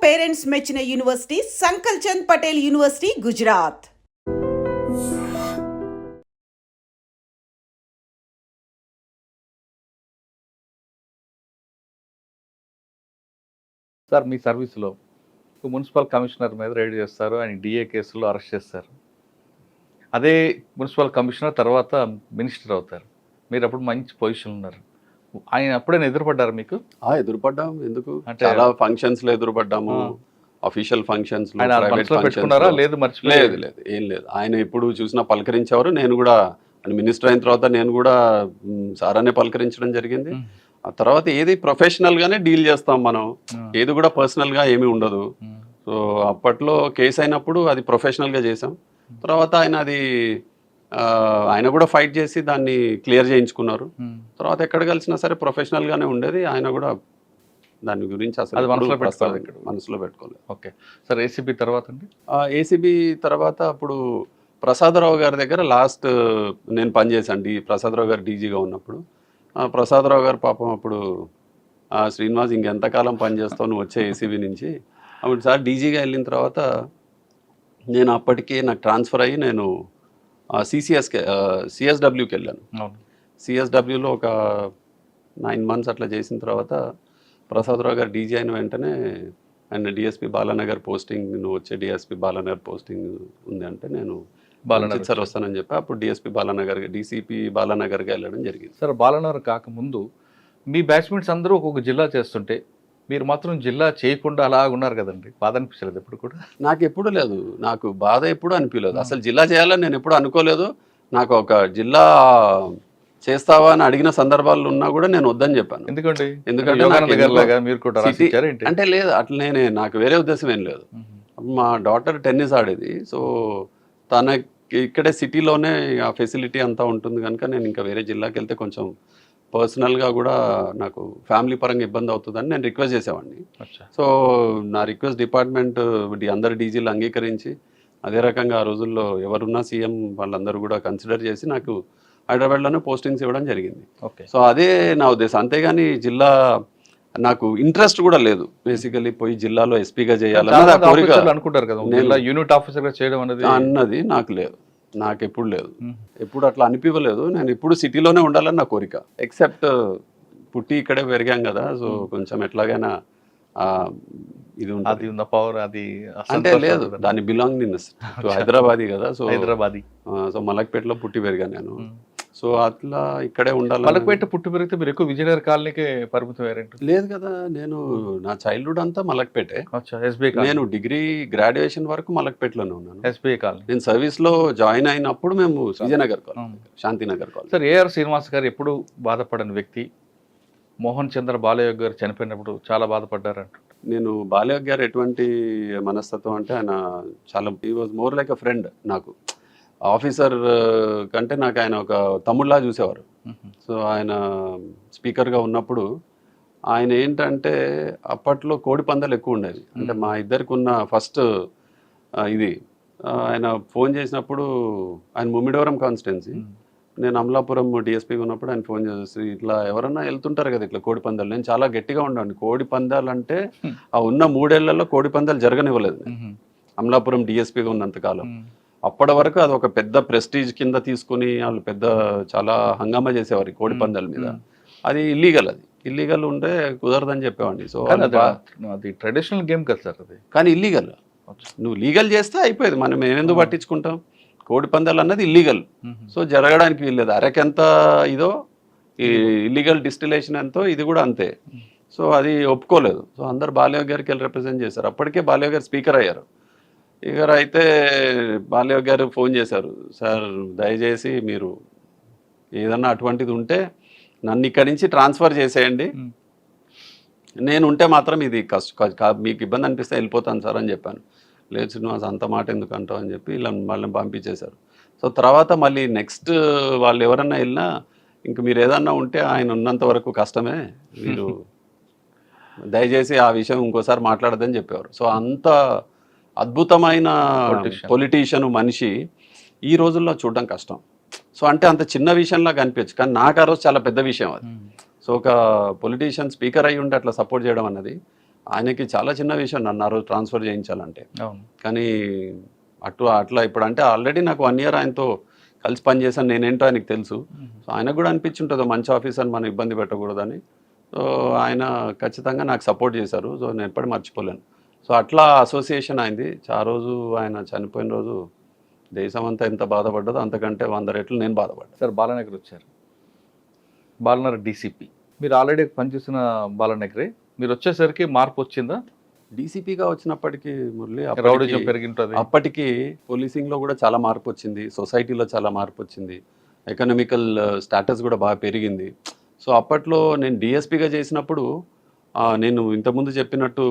Parents మెచ్చిన university Sankalchand Patel university, Gujarat. Sir, మీ సర్వీస్లో మున్సిపల్ కమిషనర్ మీద రైడ్ చేస్తారు, ఆయన డిఏ కేసులో అరెస్ట్ చేస్తారు. అదే మున్సిపల్ కమిషనర్ తర్వాత మినిస్టర్ అవుతారు. మీరు అప్పుడు మంచి పొజిషన్ ఉన్నారు. ఆయన అప్పుడైనా ఎదురుపడ్డారు మీకు? ఎదురుపడ్డాం. ఎందుకు అంటే చాలా ఫంక్షన్స్ లో ఎదురుపడ్డాము, అఫీషియల్ ఫంక్షన్స్ లో, ఆయన ప్రైవేట్ మనసులో ఫంక్షన్స్ పెట్టుకున్నారా? లో. లేదు, మర్చిపోలేదు. లేదు ఏం లేదు. ఆయన ఎప్పుడు చూసినా పలకరించేవారు. నేను కూడా మినిస్టర్ అయిన తర్వాత నేను కూడా సార్ అనే పలకరించడం జరిగింది. ఆ తర్వాత ఏది ప్రొఫెషనల్ గానే డీల్ చేస్తాం మనం, ఏది కూడా పర్సనల్ గా ఏమీ ఉండదు. సో అప్పట్లో కేసు అయినప్పుడు అది ప్రొఫెషనల్ గా చేసాం. తర్వాత ఆయన కూడా ఫైట్ చేసి దాన్ని క్లియర్ చేయించుకున్నారు. తర్వాత ఎక్కడ కలిసినా సరే ప్రొఫెషనల్ గానే ఉండేది. ఆయన కూడా దాని గురించి అసలు మనసులో పెట్టుకోలేదు. ఓకే సార్, ఏసీబీ తర్వాత అండి? ఏసీబీ తర్వాత అప్పుడు ప్రసాదరావు గారి దగ్గర లాస్ట్ నేను పనిచేశాను. ప్రసాదరావు గారు డీజీగా ఉన్నప్పుడు ప్రసాదరావు గారు పాపం అప్పుడు శ్రీనివాస్ ఇంకెంతకాలం పనిచేస్తావు నువ్వు వచ్చే ఏసీబీ నుంచి. అప్పుడు సార్ డీజీగా వెళ్ళిన తర్వాత నేను అప్పటికే నాకు ట్రాన్స్ఫర్ అయ్యి నేను సిఎస్డబ్ల్యూకి వెళ్ళాను. సిఎస్డబ్ల్యూలో ఒక 9 months అట్లా చేసిన తర్వాత ప్రసాదరావు గారు డీజీ అయిన వెంటనే ఆయన డిఎస్పీ బాలానగర్ పోస్టింగ్, నువ్వు వచ్చే డిఎస్పీ బాలానగర్ పోస్టింగ్ ఉంది అంటే నేను బాలానగర్ సార్ వస్తానని చెప్పి అప్పుడు డిఎస్పీ బాలానగర్ డీసీపీ బాలానగర్గా వెళ్ళడం జరిగింది. సార్, బాలానగర్ కాకముందు మీ బ్యాచ్మెంట్స్ అందరూ ఒక్కొక్క జిల్లా చేస్తుంటే మీరు మాత్రం జిల్లా చేయకుండా అలా ఉన్నారు కదండి, బాధ అనిపించలేదు ఎప్పుడు కూడా? నాకు ఎప్పుడు లేదు, నాకు బాధ ఎప్పుడు అనిపించలేదు. అసలు జిల్లా చేయాలని నేను ఎప్పుడు అనుకోలేదు. నాకు ఒక జిల్లా చేస్తావా అని అడిగిన సందర్భాలు ఉన్నా కూడా నేను వద్దని చెప్పాను. ఎందుకంటే అంటే లేదు అట్లనే నాకు వేరే ఉద్దేశం ఏం లేదు. మా డాటర్ టెన్నిస్ ఆడేది, సో తనకి ఇక్కడే సిటీలోనే ఆ ఫెసిలిటీ అంతా ఉంటుంది కనుక నేను ఇంకా వేరే జిల్లాకి వెళ్తే కొంచెం పర్సనల్గా కూడా నాకు ఫ్యామిలీ పరంగా ఇబ్బంది అవుతుందని నేను రిక్వెస్ట్ చేసేవాడిని. సో నా రిక్వెస్ట్ డిపార్ట్మెంట్ అందరు డీజీలు అంగీకరించి అదే రకంగా ఆ రోజుల్లో ఎవరున్నా సీఎం వాళ్ళందరూ కూడా కన్సిడర్ చేసి నాకు హైదరాబాద్లోనే పోస్టింగ్స్ ఇవ్వడం జరిగింది. సో అదే నా ఉద్దేశం, అంతేగాని జిల్లా నాకు ఇంట్రెస్ట్ కూడా లేదు. బేసికలీ పోయి జిల్లాలో ఎస్పీగా చేయాలన్నది ఆ కోరిక అనుకుంటారు కదా, యూనిట్ ఆఫీసర్గా చేయడం అన్నది నాకు లేదు, నాకు ఎప్పుడు లేదు, ఎప్పుడు అట్లా అనిపించలేదు. నేను ఎప్పుడు సిటీలోనే ఉండాలని నా కోరిక. ఎక్సెప్ట్ పుట్టి ఇక్కడే పెరిగాం కదా, సో కొంచెం ఎట్లాగైనా ఇది ఉంటుంది పవర్, అది అంటే లేదు, దాని బిలాంగ్నెస్ హైదరాబాదీ కదా. సో హైదరాబాదీ, సో మలక్పేటలో పుట్టి పెరిగాను నేను. సో అట్లా ఇక్కడే ఉండాలి. మలక్పేట పుట్టి పెరిగితే మీరు ఎక్కువ విజయనగర్ కాలనీకే పరిమితం అయ్యారంట? లేదు కదా, నేను నా చైల్డ్హుడ్ అంతా మలక్పేటే. ఎస్బీఐ, నేను డిగ్రీ గ్రాడ్యుయేషన్ వరకు మలక్పేటలోనే ఉన్నాను. SBI colony. నేను సర్వీస్ లో జాయిన్ అయినప్పుడు మేము Vijayanagar colony, Shantinagar colony. Sir, AR Srinivas గారు ఎప్పుడు బాధపడని వ్యక్తి. మోహన్ చంద్ర బాలయోగ్ గారు చనిపోయినప్పుడు చాలా బాధపడ్డారంట. నేను బాలయోగ్ గారు ఎటువంటి మనస్తత్వం అంటే ఆయన చాలా he was more like a friend. నాకు ఆఫీసర్ కంటే నాకు ఆయన ఒక తమ్ముళ్ళలా చూసేవారు. సో ఆయన స్పీకర్గా ఉన్నప్పుడు ఆయన ఏంటంటే అప్పట్లో కోడి పందాలు ఎక్కువ ఉండేది. అంటే మా ఇద్దరికి ఉన్న ఫస్ట్ ఇది ఆయన ఫోన్ చేసినప్పుడు, ఆయన ముమ్మిడివరం కాన్స్టిట్యున్సీ, నేను అమలాపురం డిఎస్పీ ఉన్నప్పుడు ఆయన ఫోన్ చేసి ఇట్లా ఎవరన్నా వెళ్తుంటారు కదా ఇట్లా కోడి పందాలు, నేను చాలా గట్టిగా ఉండండి, కోడి పందాలు అంటే ఆ ఉన్న 3 ఏళ్లలో కోడి పందాలు జరగనివ్వలేదు అమలాపురం డిఎస్పీగా ఉన్నంతకాలం. అప్పటి వరకు అది ఒక పెద్ద ప్రెస్టీజ్ కింద తీసుకుని వాళ్ళు పెద్ద చాలా హంగామా చేసేవారు కోడి పందాల మీద. అది ఇల్లీగల్, అది ఇల్లీగల్ ఉంటే కుదరదని చెప్పేవాడిని. సో అది ట్రెడిషనల్ గేమ్ కదా సార్, అది కానీ ఇల్లీగల్. నువ్వు లీగల్ చేస్తే అయిపోయేది, మనం ఎందుకు పట్టించుకుంటాం? కోడి పందాలు అన్నది ఇల్లీగల్, సో జరగడానికి వీల్లేదు. అరకెంత ఇదో ఈ ఇల్లీగల్ డిస్టిలేషన్ ఎంతో ఇది కూడా అంతే. సో అది ఒప్పుకోలేదు. సో అందరు బాలయోగ్ గారికి వెళ్ళి రిప్రజెంట్ చేశారు. అప్పటికే బాలయోగ్ గారు స్పీకర్ అయ్యారు. ఇక అయితే బాలయోగ్ గారు ఫోన్ చేశారు, సార్ దయచేసి మీరు ఏదన్నా అటువంటిది ఉంటే నన్ను ఇక్కడి నుంచి ట్రాన్స్ఫర్ చేసేయండి, నేను ఉంటే మాత్రం ఇది మీకు ఇబ్బంది అనిపిస్తే వెళ్ళిపోతాను సార్ అని చెప్పాను. లేదు శ్రీనివాస్ అంత మాట ఎందుకు అంటావు అని చెప్పి ఇలా వాళ్ళని పంపించేశారు. సో తర్వాత మళ్ళీ నెక్స్ట్ వాళ్ళు ఎవరన్నా వెళ్ళినా ఇంక మీరు ఏదన్నా ఉంటే ఆయన ఉన్నంత వరకు కష్టమే, మీరు దయచేసి ఆ విషయం ఇంకోసారి మాట్లాడదని చెప్పేవారు. సో అంత అద్భుతమైన పొలిటీషియన్ మనిషి ఈ రోజుల్లో చూడడం కష్టం. సో అంటే అంత చిన్న విషయంలా కనిపించచ్చు, కానీ నాకు ఆ రోజు చాలా పెద్ద విషయం అది. సో ఒక పొలిటీషియన్ స్పీకర్ అయ్యి ఉంటే అట్లా సపోర్ట్ చేయడం అన్నది ఆయనకి చాలా చిన్న విషయం నన్ను ఆ రోజు ట్రాన్స్ఫర్ చేయించాలంటే. అవును. కానీ అట్లా ఇప్పుడు అంటే ఆల్రెడీ నాకు 1 ఇయర్ ఆయనతో కలిసి పనిచేశాను, నేనేంటో ఆయనకు తెలుసు. సో ఆయనకు కూడా అనిపించుంటుంది మంచి ఆఫీసర్ మనం ఇబ్బంది పెట్టకూడదని. సో ఆయన ఖచ్చితంగా నాకు సపోర్ట్ చేశారు. సో నేను ఎప్పటికీ మర్చిపోలేను. సో అట్లా అసోసియేషన్ అయింది. ఆ రోజు ఆయన చనిపోయిన రోజు దేశం అంతా ఎంత బాధపడ్డదో అంతకంటే 100 రెట్లు నేను బాధపడ్డాను. సార్ బాలానగర్ వచ్చారు, బాలనగర్ డీసీపీ. మీరు ఆల్రెడీ పనిచేసిన బాలానగరే, మీరు వచ్చేసరికి మార్పు వచ్చిందా? డీసీపీగా వచ్చినప్పటికీ మురళి రౌడిజం పెరిగింటుంది. అప్పటికి పోలీసింగ్లో కూడా చాలా మార్పు వచ్చింది, సొసైటీలో చాలా మార్పు వచ్చింది, ఎకనామికల్ స్టేటస్ కూడా బాగా పెరిగింది. సో అప్పట్లో నేను డిఎస్పీగా చేసినప్పుడు నేను ఇంతకుముందు చెప్పినట్టు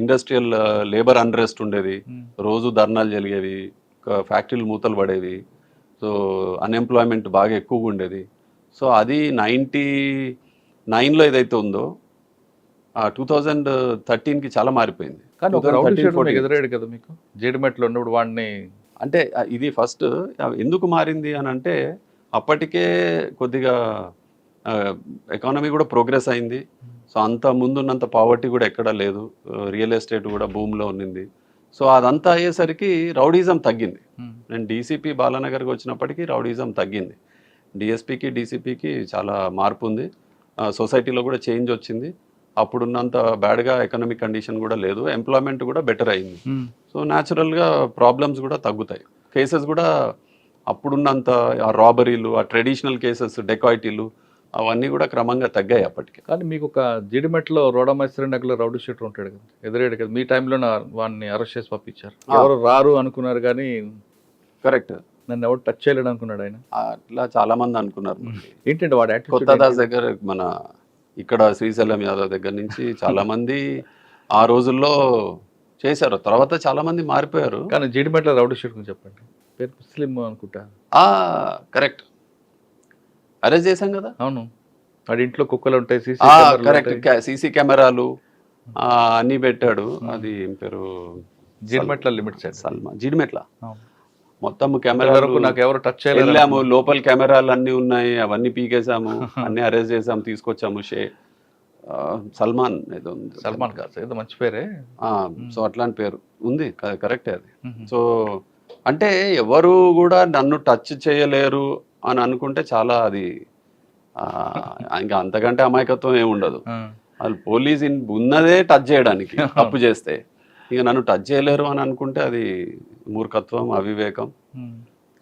ఇండస్ట్రియల్ లేబర్ అన్రెస్ట్ ఉండేది, రోజు ధర్నాలు జరిగేవి, ఫ్యాక్టరీలు మూతలు పడేవి. సో అన్ఎంప్లాయ్మెంట్ బాగా ఎక్కువగా ఉండేది. సో అది 99లో ఏదైతే ఉందో 2013కి చాలా మారిపోయింది. కానీ ఒక రౌడీ షీటర్ మీకు ఎదురయ్యాడు కదా మీకు జేడిమెట్లో ఉన్నప్పుడు వాడిని. అంటే ఇది ఫస్ట్ ఎందుకు మారింది అని అంటే అప్పటికే కొద్దిగా ఎకానమీ కూడా ప్రోగ్రెస్ అయింది. సో అంత ముందున్నంత పావర్టీ కూడా ఎక్కడా లేదు, రియల్ ఎస్టేట్ కూడా భూమిలో ఉన్నింది. సో అదంతా అయ్యేసరికి రౌడీజం తగ్గింది. నేను డీసీపీ బాలానగర్కి వచ్చినప్పటికీ రౌడీజం తగ్గింది. డిఎస్పీకి డీసీపీకి చాలా మార్పు ఉంది, సొసైటీలో కూడా చేంజ్ వచ్చింది. అప్పుడున్నంత బ్యాడ్గా ఎకనామిక్ కండిషన్ కూడా లేదు, ఎంప్లాయ్మెంట్ కూడా బెటర్ అయింది. సో న్యాచురల్గా ప్రాబ్లమ్స్ కూడా తగ్గుతాయి, కేసెస్ కూడా అప్పుడున్నంత రాబరీలు, ఆ ట్రెడిషనల్ కేసెస్, డెకాయిటీలు అవన్నీ కూడా క్రమంగా తగ్గాయి అప్పటికి. కానీ మీకు ఒక జీడిమెట్లో రోడమైసరినగర్లో రౌడీ షీటర్ ఉంటాడు కదా, ఎదురేడు కదా, మీ టైంలో వాడిని అరెస్ట్ చేసి పంపించారు. ఎవరు రారు అనుకున్నారు కానీ కరెక్ట్, నన్ను ఎవరు టచ్ చేయలేడు అనుకున్నాడు ఆయన. అట్లా చాలా మంది అనుకున్నారు. ఏంటంటే వాడు కొత్త దాస్ దగ్గర, మన ఇక్కడ శ్రీశైలం యాదవ్ దగ్గర నుంచి చాలా మంది ఆ రోజుల్లో చేశారు, తర్వాత చాలా మంది మారిపోయారు. కానీ జీడిమెట్ల రౌడీ షీటర్ గురించి చెప్పండి. పేరు ముస్లిం అనుకుంటా. కరెక్ట్, అరెస్ట్ చేశాం కదా. అవును, వాడి ఇంట్లో కుక్కలు ఉంటాయి, కరెక్ట్, సీసీ కెమెరాలు అన్నీ పెట్టాడు. అది ఏం పేరు, జీడిమెట్ల లిమిట్స్ సల్మాన్, జీడిమెట్ల మొత్తం కెమెరాలు నాకు ఎవరు టచ్ చేయలేదు. వెళ్ళాము, లోపల కెమెరాలు అన్నీ ఉన్నాయి, అవన్నీ పీకేసాము, అన్ని అరెస్ట్ చేసాము, తీసుకొచ్చాము. సల్మాన్ ఏదో ఉంది, సల్మాన్ కాదు ఏదో మంచి పేరే. సో అట్లాంటి పేరు ఉంది, కరెక్టే అది. సో అంటే ఎవరు కూడా నన్ను టచ్ చేయలేరు అని అనుకుంటే చాలా అది ఇంకా అంతకంటే అమాయకత్వం ఏమి ఉండదు. వాళ్ళు పోలీస్ ఉన్నదే టచ్ చేయడానికి, తప్పు చేస్తే. ఇక నన్ను టచ్ చేయలేరు అని అనుకుంటే అది మూర్ఖత్వం, అవివేకం.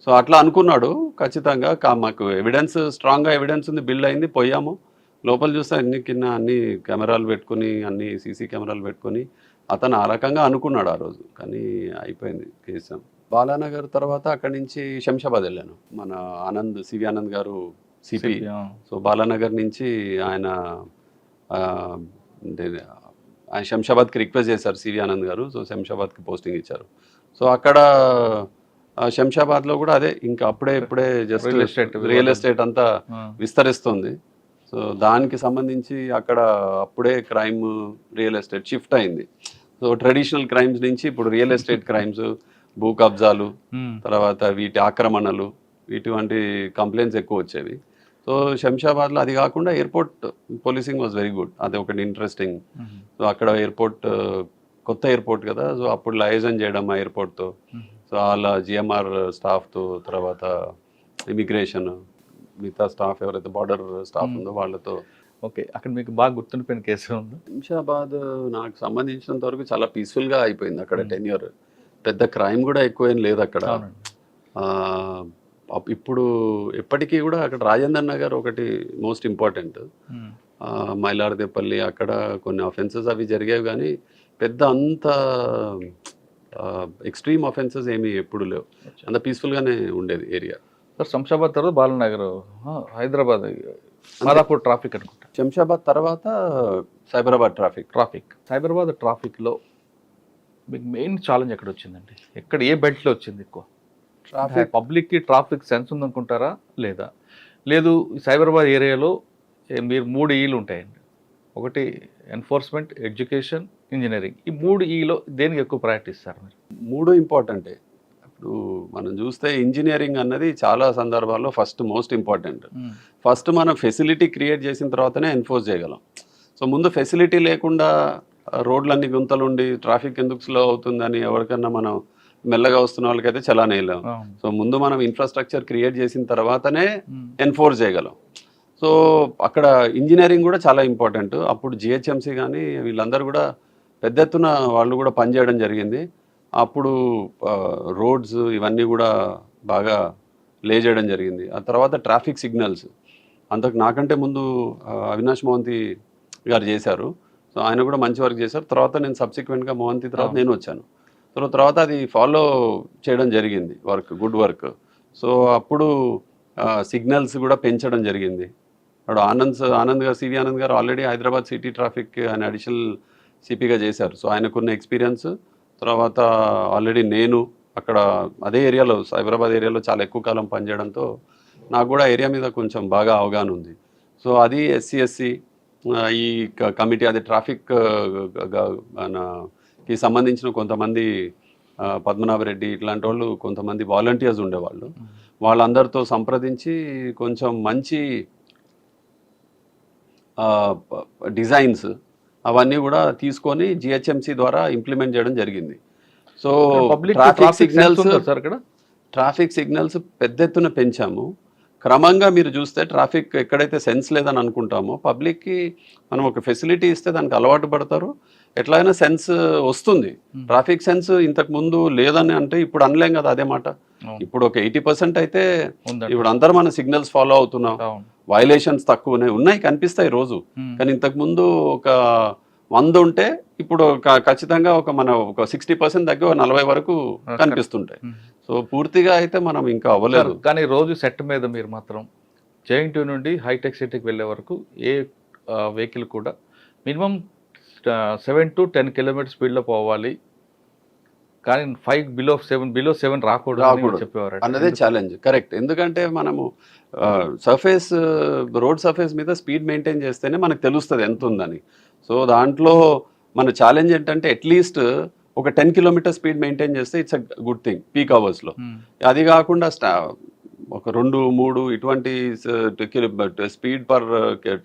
సో అట్లా అనుకున్నాడు ఖచ్చితంగా. మాకు ఎవిడెన్స్, స్ట్రాంగ్గా ఎవిడెన్స్ ఉంది, బిల్డ్ అయింది, పోయాము. లోపల చూస్తే అన్ని కెమెరాలు పెట్టుకుని, అన్ని సీసీ కెమెరాలు పెట్టుకుని అతను ఆ రకంగా అనుకున్నాడు ఆ రోజు. కానీ అయిపోయింది కేసు. బాలానగర్ తర్వాత అక్కడి నుంచి శంషాబాద్ వెళ్ళాను. మన ఆనంద్, సివి ఆనంద్ గారు సిపి. సో బాలానగర్ నుంచి ఆయన శంషాబాద్కి రిక్వెస్ట్ చేశారు సివి ఆనంద్ గారు. సో శంషాబాద్కి పోస్టింగ్ ఇచ్చారు. సో అక్కడ శంషాబాద్లో కూడా అదే, ఇంకా ఇప్పుడే జస్ట్ రియల్ ఎస్టేట్ అంతా విస్తరిస్తుంది. సో దానికి సంబంధించి అక్కడ అప్పుడే క్రైమ్, రియల్ ఎస్టేట్ షిఫ్ట్ అయింది. సో ట్రెడిషనల్ క్రైమ్స్ నుంచి ఇప్పుడు రియల్ ఎస్టేట్ క్రైమ్స్, భూ కబ్జాలు, తర్వాత వీటి ఆక్రమణలు, ఇటువంటి కంప్లైంట్స్ ఎక్కువ వచ్చేవి. సో శంషాబాద్లో అది కాకుండా airport policing was very good, అది ఒకటి ఇంట్రెస్టింగ్. సో అక్కడ ఎయిర్పోర్ట్, కొత్త ఎయిర్పోర్ట్ కదా, సో అప్పుడు లైజన్ చేయడం ఆ ఎయిర్పోర్ట్తో, సో వాళ్ళ జిఎంఆర్ స్టాఫ్తో, తర్వాత ఇమిగ్రేషన్, మిగతా స్టాఫ్ ఎవరైతే బార్డర్ స్టాఫ్ ఉందో వాళ్ళతో. ఓకే, అక్కడ మీకు బాగా గుర్తుండిపోయిన కేసు ఉంది? శంషాబాద్ నాకు సంబంధించినంత వరకు చాలా పీస్ఫుల్గా అయిపోయింది అక్కడ. టెన్యూర్ పెద్ద క్రైమ్ కూడా ఎక్కువ ఏం లేదు అక్కడ. ఇప్పుడు ఎప్పటికీ కూడా అక్కడ రాజేంద్ర నగర్ ఒకటి మోస్ట్ ఇంపార్టెంట్, మైలార్దేపల్లి, అక్కడ కొన్ని అఫెన్సెస్ అవి జరిగేవి, కానీ పెద్ద అంత ఎక్స్ట్రీమ్ అఫెన్సెస్ ఏమీ ఎప్పుడు లేవు, అంత పీస్ఫుల్గానే ఉండేది ఏరియా. సార్ శంషాబాద్ తర్వాత బాలానగర్, హైదరాబాద్, మాదాపూర్ ట్రాఫిక్ అనుకుంటా. శంషాబాద్ తర్వాత సైబరాబాద్ ట్రాఫిక్. సైబరాబాద్ ట్రాఫిక్లో మీకు మెయిన్ ఛాలెంజ్ ఎక్కడ వచ్చిందండి? ఎక్కడ, ఏ బెల్ట్లో వచ్చింది ఎక్కువ? పబ్లిక్కి ట్రాఫిక్ సెన్స్ ఉందనుకుంటారా లేదా? లేదు, సైబరాబాద్ ఏరియాలో మీరు 3 ఈలు ఉంటాయండి. ఒకటి ఎన్ఫోర్స్మెంట్, ఎడ్యుకేషన్, ఇంజనీరింగ్. ఈ 3 ఈలో దేనికి ఎక్కువ ప్రయారిటీ ఇస్తారు మీరు? 3 ఇంపార్టెంటే. ఇప్పుడు మనం చూస్తే ఇంజనీరింగ్ అన్నది చాలా సందర్భాల్లో ఫస్ట్ మోస్ట్ ఇంపార్టెంట్. ఫస్ట్ మనం ఫెసిలిటీ క్రియేట్ చేసిన తర్వాతనే ఎన్ఫోర్స్ చేయగలం. సో ముందు ఫెసిలిటీ లేకుండా రోడ్లన్నీ గుంతలుండి ట్రాఫిక్ ఎందుకు స్లో అవుతుందని ఎవరికన్నా మనం మెల్లగా వస్తున్న వాళ్ళకైతే చలాన్ వేయలేం. సో ముందు మనం ఇన్ఫ్రాస్ట్రక్చర్ క్రియేట్ చేసిన తర్వాతనే ఎన్ఫోర్స్ చేయగలం. సో అక్కడ ఇంజనీరింగ్ కూడా చాలా ఇంపార్టెంట్. అప్పుడు జిహెచ్ఎంసీ కానీ వీళ్ళందరూ కూడా పెద్ద ఎత్తున వాళ్ళు కూడా పనిచేయడం జరిగింది. అప్పుడు రోడ్స్ ఇవన్నీ కూడా బాగా లే చేయడం జరిగింది. ఆ తర్వాత ట్రాఫిక్ సిగ్నల్స్ అంతకు నాకంటే ముందు అవినాష్ మోహంతి గారు చేశారు. సో ఆయన కూడా మంచి వర్క్ చేశారు. తర్వాత నేను సబ్సిక్వెంట్గా మోహంతి తర్వాత నేను వచ్చాను. తర్వాత అది ఫాలో చేయడం జరిగింది, గుడ్ వర్క్. సో అప్పుడు సిగ్నల్స్ కూడా పెంచడం జరిగింది. అప్పుడు ఆనంద్ గారు, సివి ఆనంద్ గారు ఆల్రెడీ హైదరాబాద్ సిటీ ట్రాఫిక్ ఆయన అడిషనల్ సిపిగా చేశారు. సో ఆయనకున్న ఎక్స్పీరియన్స్, తర్వాత ఆల్రెడీ నేను అక్కడ అదే ఏరియాలో సైబరాబాద్ ఏరియాలో చాలా ఎక్కువ కాలం పనిచేయడంతో నాకు కూడా ఏరియా మీద కొంచెం బాగా అవగాహన ఉంది. సో అది ఎస్సీ ఈ కమిటీ, అది ట్రాఫిక్ కి సంబంధించిన కొంతమంది పద్మనాభరెడ్డి ఇట్లాంటి వాళ్ళు కొంతమంది వాలంటీర్స్ ఉండేవాళ్ళు. వాళ్ళందరితో సంప్రదించి కొంచెం మంచి డిజైన్స్ అవన్నీ కూడా తీసుకొని జిహెచ్ఎంసీ ద్వారా ఇంప్లిమెంట్ చేయడం జరిగింది. సో ట్రాఫిక్ సిగ్నల్స్ పెద్ద ఎత్తున పెంచాము. క్రమంగా మీరు చూస్తే ట్రాఫిక్ ఎక్కడైతే సెన్స్ లేదని అనుకుంటామో పబ్లిక్కి మనం ఒక ఫెసిలిటీ ఇస్తే దానికి అలవాటు పడతారు, ఎట్లయినా సెన్స్ వస్తుంది. ట్రాఫిక్ సెన్స్ ఇంతకు ముందు లేదని అంటే ఇప్పుడు అనలేం కదా అదే మాట. ఇప్పుడు ఒక 80% అయితే ఇప్పుడు అందరూ మన సిగ్నల్స్ ఫాలో అవుతున్నాం. వైలేషన్స్ తక్కువనే ఉన్నాయి, కనిపిస్తాయి రోజు. కానీ ఇంతకు ముందు ఒక 100 ఉంటే ఇప్పుడు ఖచ్చితంగా ఒక 60% తగ్గి 40 వరకు కనిపిస్తుంటాయి. సో పూర్తిగా అయితే మనం ఇంకా అవ్వలేదు. కానీ రోజు సెట్ మీద మీరు మాత్రం జేఎన్టీ నుండి హైటెక్ సిటీకి వెళ్ళే వరకు ఏ వెహికల్ కూడా మినిమం 7 to 10 కిలోమీటర్ స్పీడ్లో పోవాలి, కానీ 5 బిలో 7 రాకూడదు చెప్పేవారు అన్నదే ఛాలెంజ్. కరెక్ట్. ఎందుకంటే మనము రోడ్ సర్ఫేస్ మీద స్పీడ్ మెయింటైన్ చేస్తేనే మనకు తెలుస్తుంది ఎంత ఉందని. సో దాంట్లో మన ఛాలెంజ్ ఏంటంటే అట్లీస్ట్ ఒక 10 కిలోమీటర్ స్పీడ్ మెయింటైన్ చేస్తే it's a good thing peak అవర్స్లో. అది కాకుండా ఒక 2-3 ఇటువంటి స్పీడ్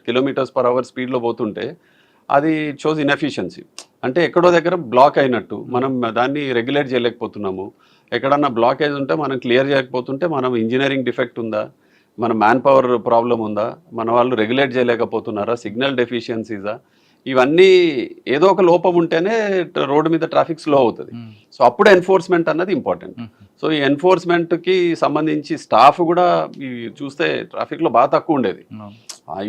కిలోమీటర్స్ పర్ అవర్ స్పీడ్లో పోతుంటే అది షోస్ ఇన్ఎఫిషియన్సీ. అంటే ఎక్కడో దగ్గర బ్లాక్ అయినట్టు, మనం దాన్ని రెగ్యులేట్ చేయలేకపోతున్నాము. ఎక్కడన్నా బ్లాకేజ్ ఉంటే మనం క్లియర్ చేయకపోతుంటే మనం ఇంజనీరింగ్ డిఫెక్ట్ ఉందా, మన మ్యాన్ పవర్ ప్రాబ్లం ఉందా, మన వాళ్ళు రెగ్యులేట్ చేయలేకపోతున్నారా, సిగ్నల్ డెఫిషియన్సీసా, ఇవన్నీ ఏదో ఒక లోపం ఉంటేనే రోడ్డు మీద ట్రాఫిక్ స్లో అవుతుంది. సో అప్పుడు ఎన్ఫోర్స్మెంట్ అన్నది ఇంపార్టెంట్. సో ఈ ఎన్ఫోర్స్మెంట్కి సంబంధించి స్టాఫ్ కూడా చూస్తే ట్రాఫిక్లో బాగా తక్కువ ఉండేది.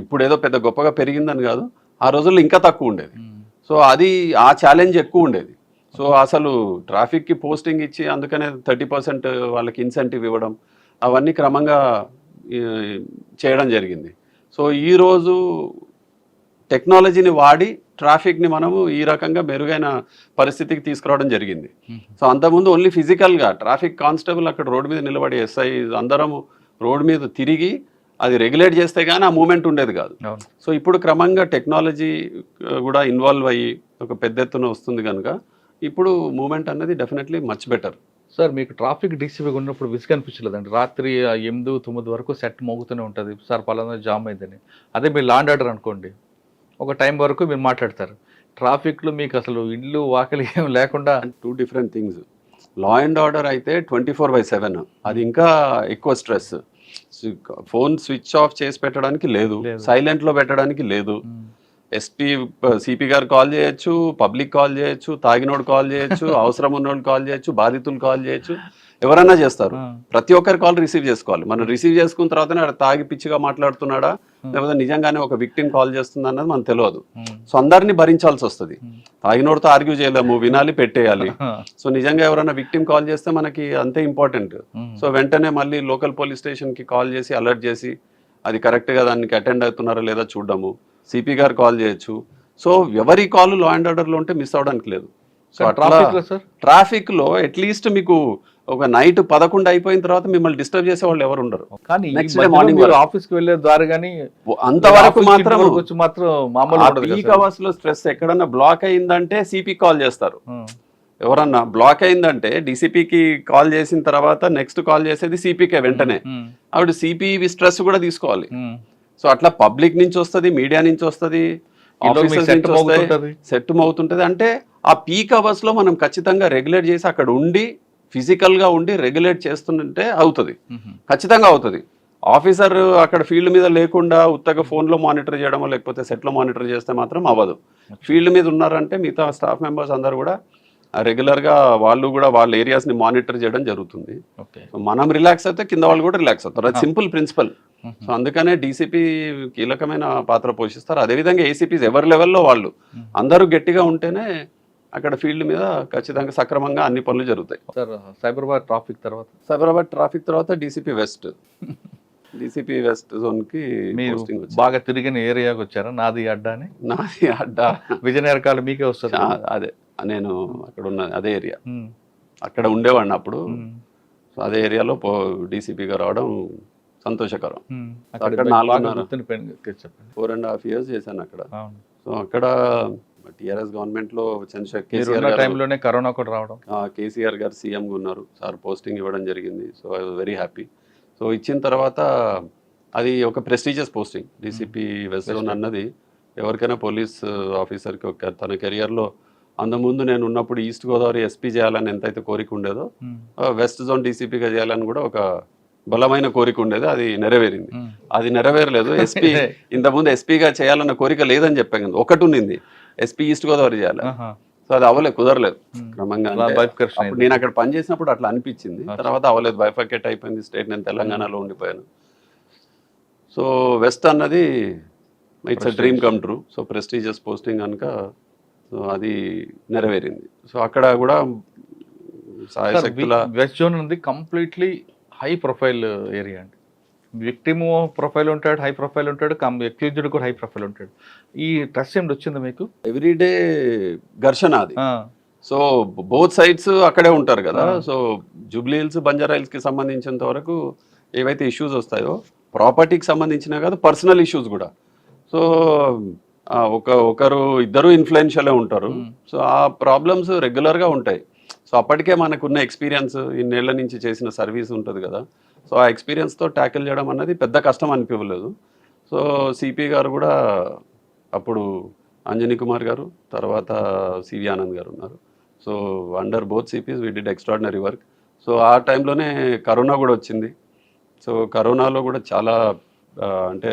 ఇప్పుడు ఏదో పెద్ద గొప్పగా పెరిగిందని కాదు, ఆ రోజుల్లో ఇంకా తక్కువ ఉండేది. సో అది ఆ ఛాలెంజ్ ఎక్కువ ఉండేది. సో అసలు ట్రాఫిక్కి పోస్టింగ్ ఇచ్చి అందుకనే 30% వాళ్ళకి ఇన్సెంటివ్ ఇవ్వడం అవన్నీ క్రమంగా చేయడం జరిగింది. సో ఈరోజు టెక్నాలజీని వాడి ట్రాఫిక్ని మనము ఈ రకంగా మెరుగైన పరిస్థితికి తీసుకురావడం జరిగింది. సో అంతకుముందు ఓన్లీ ఫిజికల్గా ట్రాఫిక్ కానిస్టేబుల్ అక్కడ రోడ్డు మీద నిలబడి ఎస్ఐ అందరము రోడ్డు మీద తిరిగి అది రెగ్యులేట్ చేస్తే కానీ ఆ మూమెంట్ ఉండేది కాదు. సో ఇప్పుడు క్రమంగా టెక్నాలజీ కూడా ఇన్వాల్వ్ అయ్యి ఒక పెద్ద ఎత్తున వస్తుంది కనుక ఇప్పుడు మూమెంట్ అనేది డెఫినెట్లీ మచ్ బెటర్. సార్ మీకు ట్రాఫిక్ డీసీపీగా ఉన్నప్పుడు విసుగు అనిపించలేదండి? రాత్రి 8-9 వరకు సెట్ మోగుతూనే ఉంటుంది, సార్ పలానా జామ్ అయిందని. అదే మీరు లా అండ్ ఆర్డర్ అనుకోండి, ఒక టైం వరకు మీరు మాట్లాడతారు. ట్రాఫిక్లో మీకు అసలు ఇల్లు వాకిలి ఏం లేకుండా 2 different things. Law and order అయితే 24/7, అది ఇంకా ఎక్కువ స్ట్రెస్. ఫోన్ స్విచ్ ఆఫ్ చేసి పెట్టడానికి లేదు, సైలెంట్లో పెట్టడానికి లేదు. ఎస్పీ సిపి గారు కాల్ చేయొచ్చు, పబ్లిక్ కాల్ చేయొచ్చు, తాగినోడు కాల్ చేయొచ్చు, అవసరం ఉన్నోడు కాల్ చేయొచ్చు, బాధితులు కాల్ చేయొచ్చు, ఎవరన్నా చేస్తారు. ప్రతి ఒక్కరి కాల్ రిసీవ్ చేసుకోవాలి. మనం రిసీవ్ చేసుకున్న తర్వాతనే తాగి పిచ్చిగా మాట్లాడుతున్నాడా లేకపోతే నిజంగానే ఒక విక్టిమ్ కాల్ చేస్తుంది అన్నది మనకు తెలియదు. సో అందరినీ భరించాల్సి వస్తుంది. తాగినోడితో ఆర్గ్యూ చేయలేము, వినాలి, పెట్టేయాలి. సో నిజంగా ఎవరైనా విక్టిమ్ కాల్ చేస్తే మనకి అంతే ఇంపార్టెంట్. సో వెంటనే మళ్ళీ లోకల్ పోలీస్ స్టేషన్కి కాల్ చేసి అలర్ట్ చేసి అది కరెక్ట్గా దానికి అటెండ్ అవుతున్నారా లేదా చూడడము. సిపి గారు కాల్ చేయొచ్చు. సో ఎవరి కాల్ లా అండ్ ఆర్డర్లో ఉంటే మిస్ అవడానికి లేదు. సో ట్రాఫిక్లో అట్లీస్ట్ మీకు ఒక నైట్ 11 అయిపోయిన తర్వాత మిమ్మల్ని డిస్టర్బ్ చేసే వాళ్ళు ఎవరు ఉండరు. కానీ నెక్స్ట్ డే మార్నింగ్ ఆఫీస్కి వెళ్ళే ద్వారా కానీ అంతవరకు మాత్రం పీక్ అవర్స్ లో స్ట్రెస్ ఎక్కడన్నా బ్లాక్ అయిందంటే సిపి కాల్ చేస్తారు. ఎవరన్నా బ్లాక్ అయిందంటే డీసీపీకి కాల్ చేసిన తర్వాత నెక్స్ట్ కాల్ చేసేది సిపికే వెంటనే. ఆవిడ సిపి స్ట్రెస్ కూడా తీసుకోవాలి. సో అట్లా పబ్లిక్ నుంచి వస్తుంది, మీడియా నుంచి వస్తుంది, ఆఫీసర్స్ నుంచి వస్తాయి, సెట్ అవుతుంటది. అంటే ఆ పీక్ అవర్స్ లో మనం ఖచ్చితంగా రెగ్యులేట్ చేసి అక్కడ ఉండి ఫిజికల్ గా ఉండి రెగ్యులేట్ చేస్తుంటే అవుతుంది, ఖచ్చితంగా అవుతుంది. ఆఫీసర్ అక్కడ ఫీల్డ్ మీద లేకుండా ఉత్తగా ఫోన్లో మానిటర్ చేయడమో లేకపోతే సెట్లో మానిటర్ చేస్తే మాత్రం అవ్వదు. ఫీల్డ్ మీద ఉన్నారంటే మిగతా స్టాఫ్ మెంబర్స్ అందరూ కూడా రెగ్యులర్గా వాళ్ళు కూడా వాళ్ళ ఏరియాస్ని మానిటర్ చేయడం జరుగుతుంది. సో మనం రిలాక్స్ అయితే కింద వాళ్ళు కూడా రిలాక్స్ అవుతారు. అది సింపుల్ ప్రిన్సిపల్. సో అందుకనే డీసీపీ కీలకమైన పాత్ర పోషిస్తారు. అదేవిధంగా ఏసీపీస్ ఎవరి లెవెల్లో వాళ్ళు అందరూ గట్టిగా ఉంటేనే అక్కడ ఫీల్డ్ మీద ఖచ్చితంగా సక్రమంగా అన్ని పనులు జరుగుతాయి. సార్ సైబరాబాద్ ట్రాఫిక్ తర్వాత డీసీపీ వెస్ట్ జోన్కి పోస్టింగ్ వచ్చింది. బాగా తిరిగిన ఏరియాకి వచ్చారా? నాది అడ్డా విజయనగరం మీకే వస్తుంది. అదే నేను అక్కడ ఉన్న అదే ఏరియా, అక్కడ ఉండేవాడిని అప్పుడు. సో అదే ఏరియాలో డీసీపీగా రావడం సంతోషకరం. అక్కడ 4.5 years చేశాను అక్కడ. సో అక్కడ టీఆర్ఎస్ గవర్నమెంట్లో టైంలోనే కరోనా కూడా రావడం, కేసీఆర్ గారు సీఎంగా ఉన్నారు, సార్ పోస్టింగ్ ఇవ్వడం జరిగింది. So I was very happy. So ఇచ్చిన తర్వాత అది ఒక prestigious posting. DCP west zone అన్నది ఎవరికైనా పోలీస్ ఆఫీసర్కి ఒక తన కెరియర్లో అంతకుముందు నేను ఉన్నప్పుడు ఈస్ట్ గోదావరి ఎస్పీ చేయాలని ఎంతైతే కోరిక ఉండేదో వెస్ట్ జోన్ డీసీపీగా చేయాలని కూడా ఒక బలమైన కోరిక ఉండేది. అది నెరవేరింది. అది నెరవేరలేదు. ఎస్పీ ఇంతకుముందు ఎస్పీగా చేయాలన్న కోరిక లేదని చెప్పాను. ఒకటి ఉన్నింది, ఎస్పీ ఈస్ట్ గోదావరి చేయాలి. సో అది అవ్వలేదు, కుదరలేదు. క్రమంగా నేను అక్కడ పనిచేసినప్పుడు అట్లా అనిపించింది, తర్వాత అవ్వలేదు, బైఫర్కేట్ అయిపోయింది స్టేట్. నేను తెలంగాణలో ఉండిపోయాను. సో వెస్ట్ అన్నది it's a dream come true. So prestigious posting కనుక సో అది నెరవేరింది. సో అక్కడ కూడా వెస్ట్ జోన్ ఉంది కంప్లీట్లీ హై ప్రొఫైల్ ఏరియా అండి. విక్టిమ్ ప్రొఫైల్ ఉంటాడు, హై ప్రొఫైల్ ఉంటాడు, అక్యూజ్డ్ కూడా హై ప్రొఫైల్ ఉంటాడు. ఈ ట్రస్ట్ ఏమిటి వచ్చింది మీకు? ఎవ్రీడే ఘర్షణ అది. సో బోత్ సైడ్స్ అక్కడే ఉంటారు కదా. సో జూబ్లీ హిల్స్, బంజారా హిల్స్కి సంబంధించినంత వరకు ఏవైతే ఇష్యూస్ వస్తాయో ప్రాపర్టీకి సంబంధించిన కాదు, పర్సనల్ ఇష్యూస్ కూడా. సో ఒకరు ఇద్దరు ఇన్ఫ్లుయెన్షియలే ఉంటారు. సో ఆ ప్రాబ్లమ్స్ రెగ్యులర్గా ఉంటాయి. సో అప్పటికే మనకున్న ఎక్స్పీరియన్స్, ఇన్నేళ్ల నుంచి చేసిన సర్వీస్ ఉంటుంది కదా. సో ఆ ఎక్స్పీరియన్స్తో ట్యాకిల్ చేయడం అన్నది పెద్ద కష్టం అనిపించలేదు. సో సిపి గారు కూడా అప్పుడు అంజనీ కుమార్ గారు, తర్వాత సివి ఆనంద్ గారు ఉన్నారు. So under both CPs we did extraordinary work. So ఆ టైంలోనే కరోనా కూడా వచ్చింది. సో కరోనాలో కూడా చాలా అంటే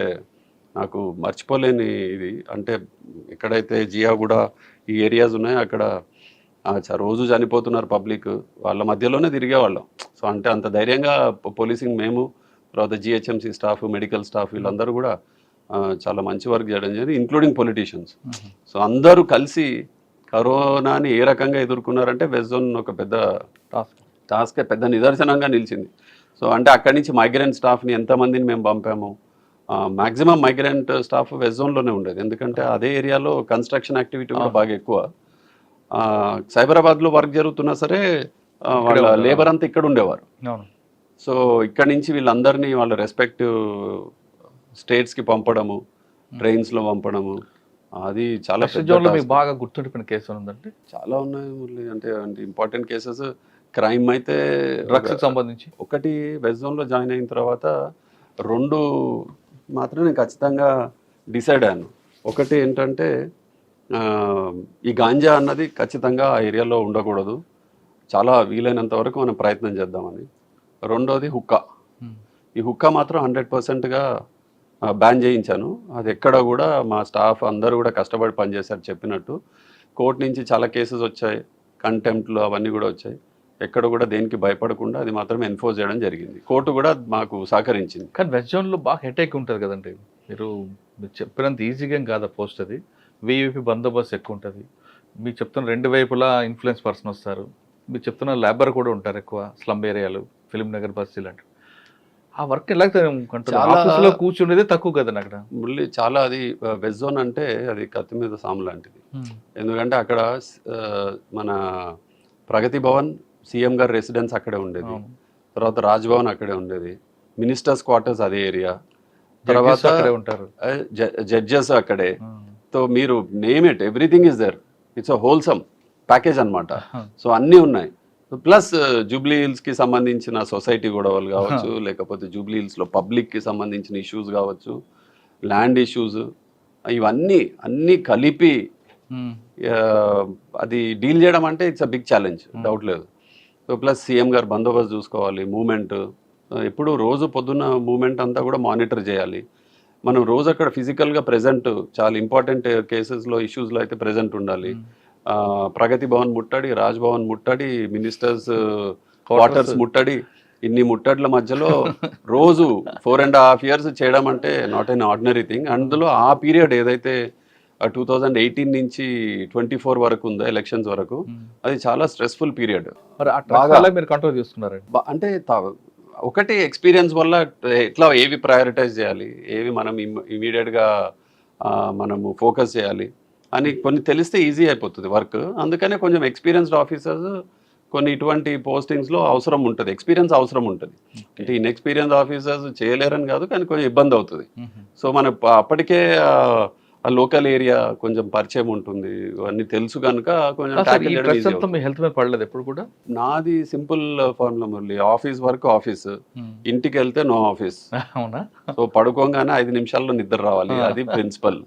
నాకు మర్చిపోలేని ఇది. అంటే ఎక్కడైతే జియా కూడా ఈ ఏరియాస్ ఉన్నాయో అక్కడ రోజు చనిపోతున్నారు పబ్లిక్, వాళ్ళ మధ్యలోనే తిరిగేవాళ్ళం. సో అంటే అంత ధైర్యంగా పోలీసింగ్ మేము, తర్వాత జిహెచ్ఎంసీ స్టాఫ్, మెడికల్ స్టాఫ్ వీళ్ళందరూ కూడా చాలా మంచి వర్క్ చేయడం జరిగింది, ఇంక్లూడింగ్ పొలిటీషియన్స్. సో అందరూ కలిసి కరోనాని ఏ రకంగా ఎదుర్కొన్నారంటే వెస్ట్ జోన్ ఒక పెద్ద టాస్క్, పెద్ద నిదర్శనంగా నిలిచింది. సో అంటే అక్కడి నుంచి మైగ్రెంట్ స్టాఫ్ని ఎంతమందిని మేము పంపాము. మ్యాక్సిమం మైగ్రెంట్ స్టాఫ్ వెస్ట్ జోన్లోనే ఉండేది, ఎందుకంటే అదే ఏరియాలో కన్స్ట్రక్షన్ యాక్టివిటీ కూడా బాగా ఎక్కువ. సైబరాబాద్లో వర్క్ జరుగుతున్నా సరే వాళ్ళ లేబర్ అంతా ఇక్కడ ఉండేవారు. సో ఇక్కడ నుంచి వీళ్ళందరినీ వాళ్ళ రెస్పెక్టివ్ స్టేట్స్కి పంపడము, ట్రైన్స్లో పంపడము, అది చాలా బాగా గుర్తుండిపోయిన కేసు ఉందంటే చాలా ఉన్నాయి. అంటే ఇంపార్టెంట్ కేసెస్ క్రైమ్ అయితే డ్రగ్స్కి సంబంధించి ఒకటి వెస్ట్ జోన్లో జాయిన్ అయిన తర్వాత 2 మాత్రం నేను ఖచ్చితంగా డిసైడ్ అయ్యాను. ఒకటి ఏంటంటే ఈ గాంజా అన్నది ఖచ్చితంగా ఆ ఏరియాలో ఉండకూడదు, చాలా వీలైనంత వరకు మనం ప్రయత్నం చేద్దామని. రెండోది హుక్కా. ఈ హుక్కా మాత్రం 100%గా బ్యాన్ చేయించాను. అది ఎక్కడ కూడా మా స్టాఫ్ అందరూ కూడా కష్టపడి పనిచేశారు చెప్పినట్టు. కోర్టు నుంచి చాలా కేసెస్ వచ్చాయి, కంటెంప్ట్లు అవన్నీ కూడా వచ్చాయి. ఎక్కడ కూడా దేనికి భయపడకుండా అది మాత్రం ఎన్ఫోర్స్ చేయడం జరిగింది. కోర్టు కూడా మాకు సహకరించింది. కానీ వెస్ట్ జోన్లో బాగా హెడేక్ ఉంటుంది కదండి. మీరు చెప్పినంత ఈజీగా కాదు పోస్ట్. అది వీఐపీ బందోబస్తు ఎక్కువ ఉంటుంది. మీకు చెప్తున్న 2 వైపులా ఇన్ఫ్లుయెన్స్ పర్సన్ వస్తారు. మీరు చెప్తున్న లేబర్ కూడా ఉంటారు ఎక్కువ, స్లమ్ ఏరియాలు, ఫిలిం నగర్ బస్తీలు అంటే. ఆ వర్క్ ఎలా ఆఫీస్లో కూర్చునేది తక్కువ కదండి అక్కడ. మళ్ళీ చాలా అది వెస్ట్ జోన్ అంటే అది కత్తి మీద సాము లాంటిది. ఎందుకంటే అక్కడ మన ప్రగతి భవన్, సీఎం గారి రెసిడెన్స్ అక్కడే ఉండేది, తర్వాత రాజ్ భవన్ అక్కడే ఉండేది, మినిస్టర్స్ క్వార్టర్స్ అదే ఏరియా, తర్వాత అక్కడే ఉంటారు, జడ్జెస్ అక్కడే. సో మీరు name it, everything is there. It's a wholesome package అనమాట. సో అన్నీ ఉన్నాయి. ప్లస్ జూబ్లీ హిల్స్కి సంబంధించిన సొసైటీ గొడవలు కావచ్చు, లేకపోతే జూబ్లీ హిల్స్లో పబ్లిక్కి సంబంధించిన ఇష్యూస్ కావచ్చు, ల్యాండ్ ఇష్యూస్, అన్నీ కలిపి అది డీల్ చేయడం అంటే it's a big challenge, doubt లేదు. సో ప్లస్ సీఎం గారు బందోబస్తు చూసుకోవాలి, మూమెంట్ ఎప్పుడు రోజు పొద్దున్న మూమెంట్ అంతా కూడా మానిటర్ చేయాలి. మనం రోజు అక్కడ ఫిజికల్గా ప్రెజెంట్, చాలా ఇంపార్టెంట్ కేసెస్లో ఇష్యూస్లో అయితే ప్రెజెంట్ ఉండాలి. ప్రగతి భవన్ ముట్టడి, రాజ్ భవన్ ముట్టడి, మినిస్టర్స్ క్వార్టర్స్ ముట్టడి, ఇన్ని ముట్టడ్ల మధ్యలో రోజు 4.5 years చేయడం అంటే నాట్ ఎన్ ఆర్డినరీ థింగ్. అందులో ఆ పీరియడ్ ఏదైతే 2018 నుంచి 24 వరకు ఉందో ఎలక్షన్స్ వరకు, అది చాలా స్ట్రెస్ఫుల్ పీరియడ్. మరి ఆ ట్రాక్ మీరు కంట్రోల్ చేసుకున్నారండి? అంటే ఒకటి ఎక్స్పీరియన్స్ వల్ల ఎట్లా ఏవి ప్రయారిటైజ్ చేయాలి, ఏవి మనం ఇమీడియట్గా మనము ఫోకస్ చేయాలి అని కొన్ని తెలిస్తే ఈజీ అయిపోతుంది వర్క్. అందుకనే కొంచెం ఎక్స్పీరియన్స్డ్ ఆఫీసర్స్ కొన్ని ఇటువంటి పోస్టింగ్స్లో అవసరం ఉంటుంది, ఎక్స్పీరియన్స్ అవసరం ఉంటుంది. అంటే ఇన్ఎక్స్పీరియన్స్ ఆఫీసర్స్ చేయలేరని కాదు, కానీ కొంచెం ఇబ్బంది అవుతుంది. సో మన అప్పటికే ఆ లోకల్ ఏరియా కొంచెం పరిచయం ఉంటుంది, అన్ని తెలుసు కనుక కొంచెం tackle చేయడం easy అవుతుంది. మీ హెల్త్ మీద పడలేదు ఎప్పుడు కూడా? నాది simple formula Murali, office work office, ఇంటికి వెళ్తే నో ఆఫీస్. అవునా? సో పడుకోగానే 5 నిమిషాల్లో నిద్ర రావాలి, అది ప్రిన్సిపల్.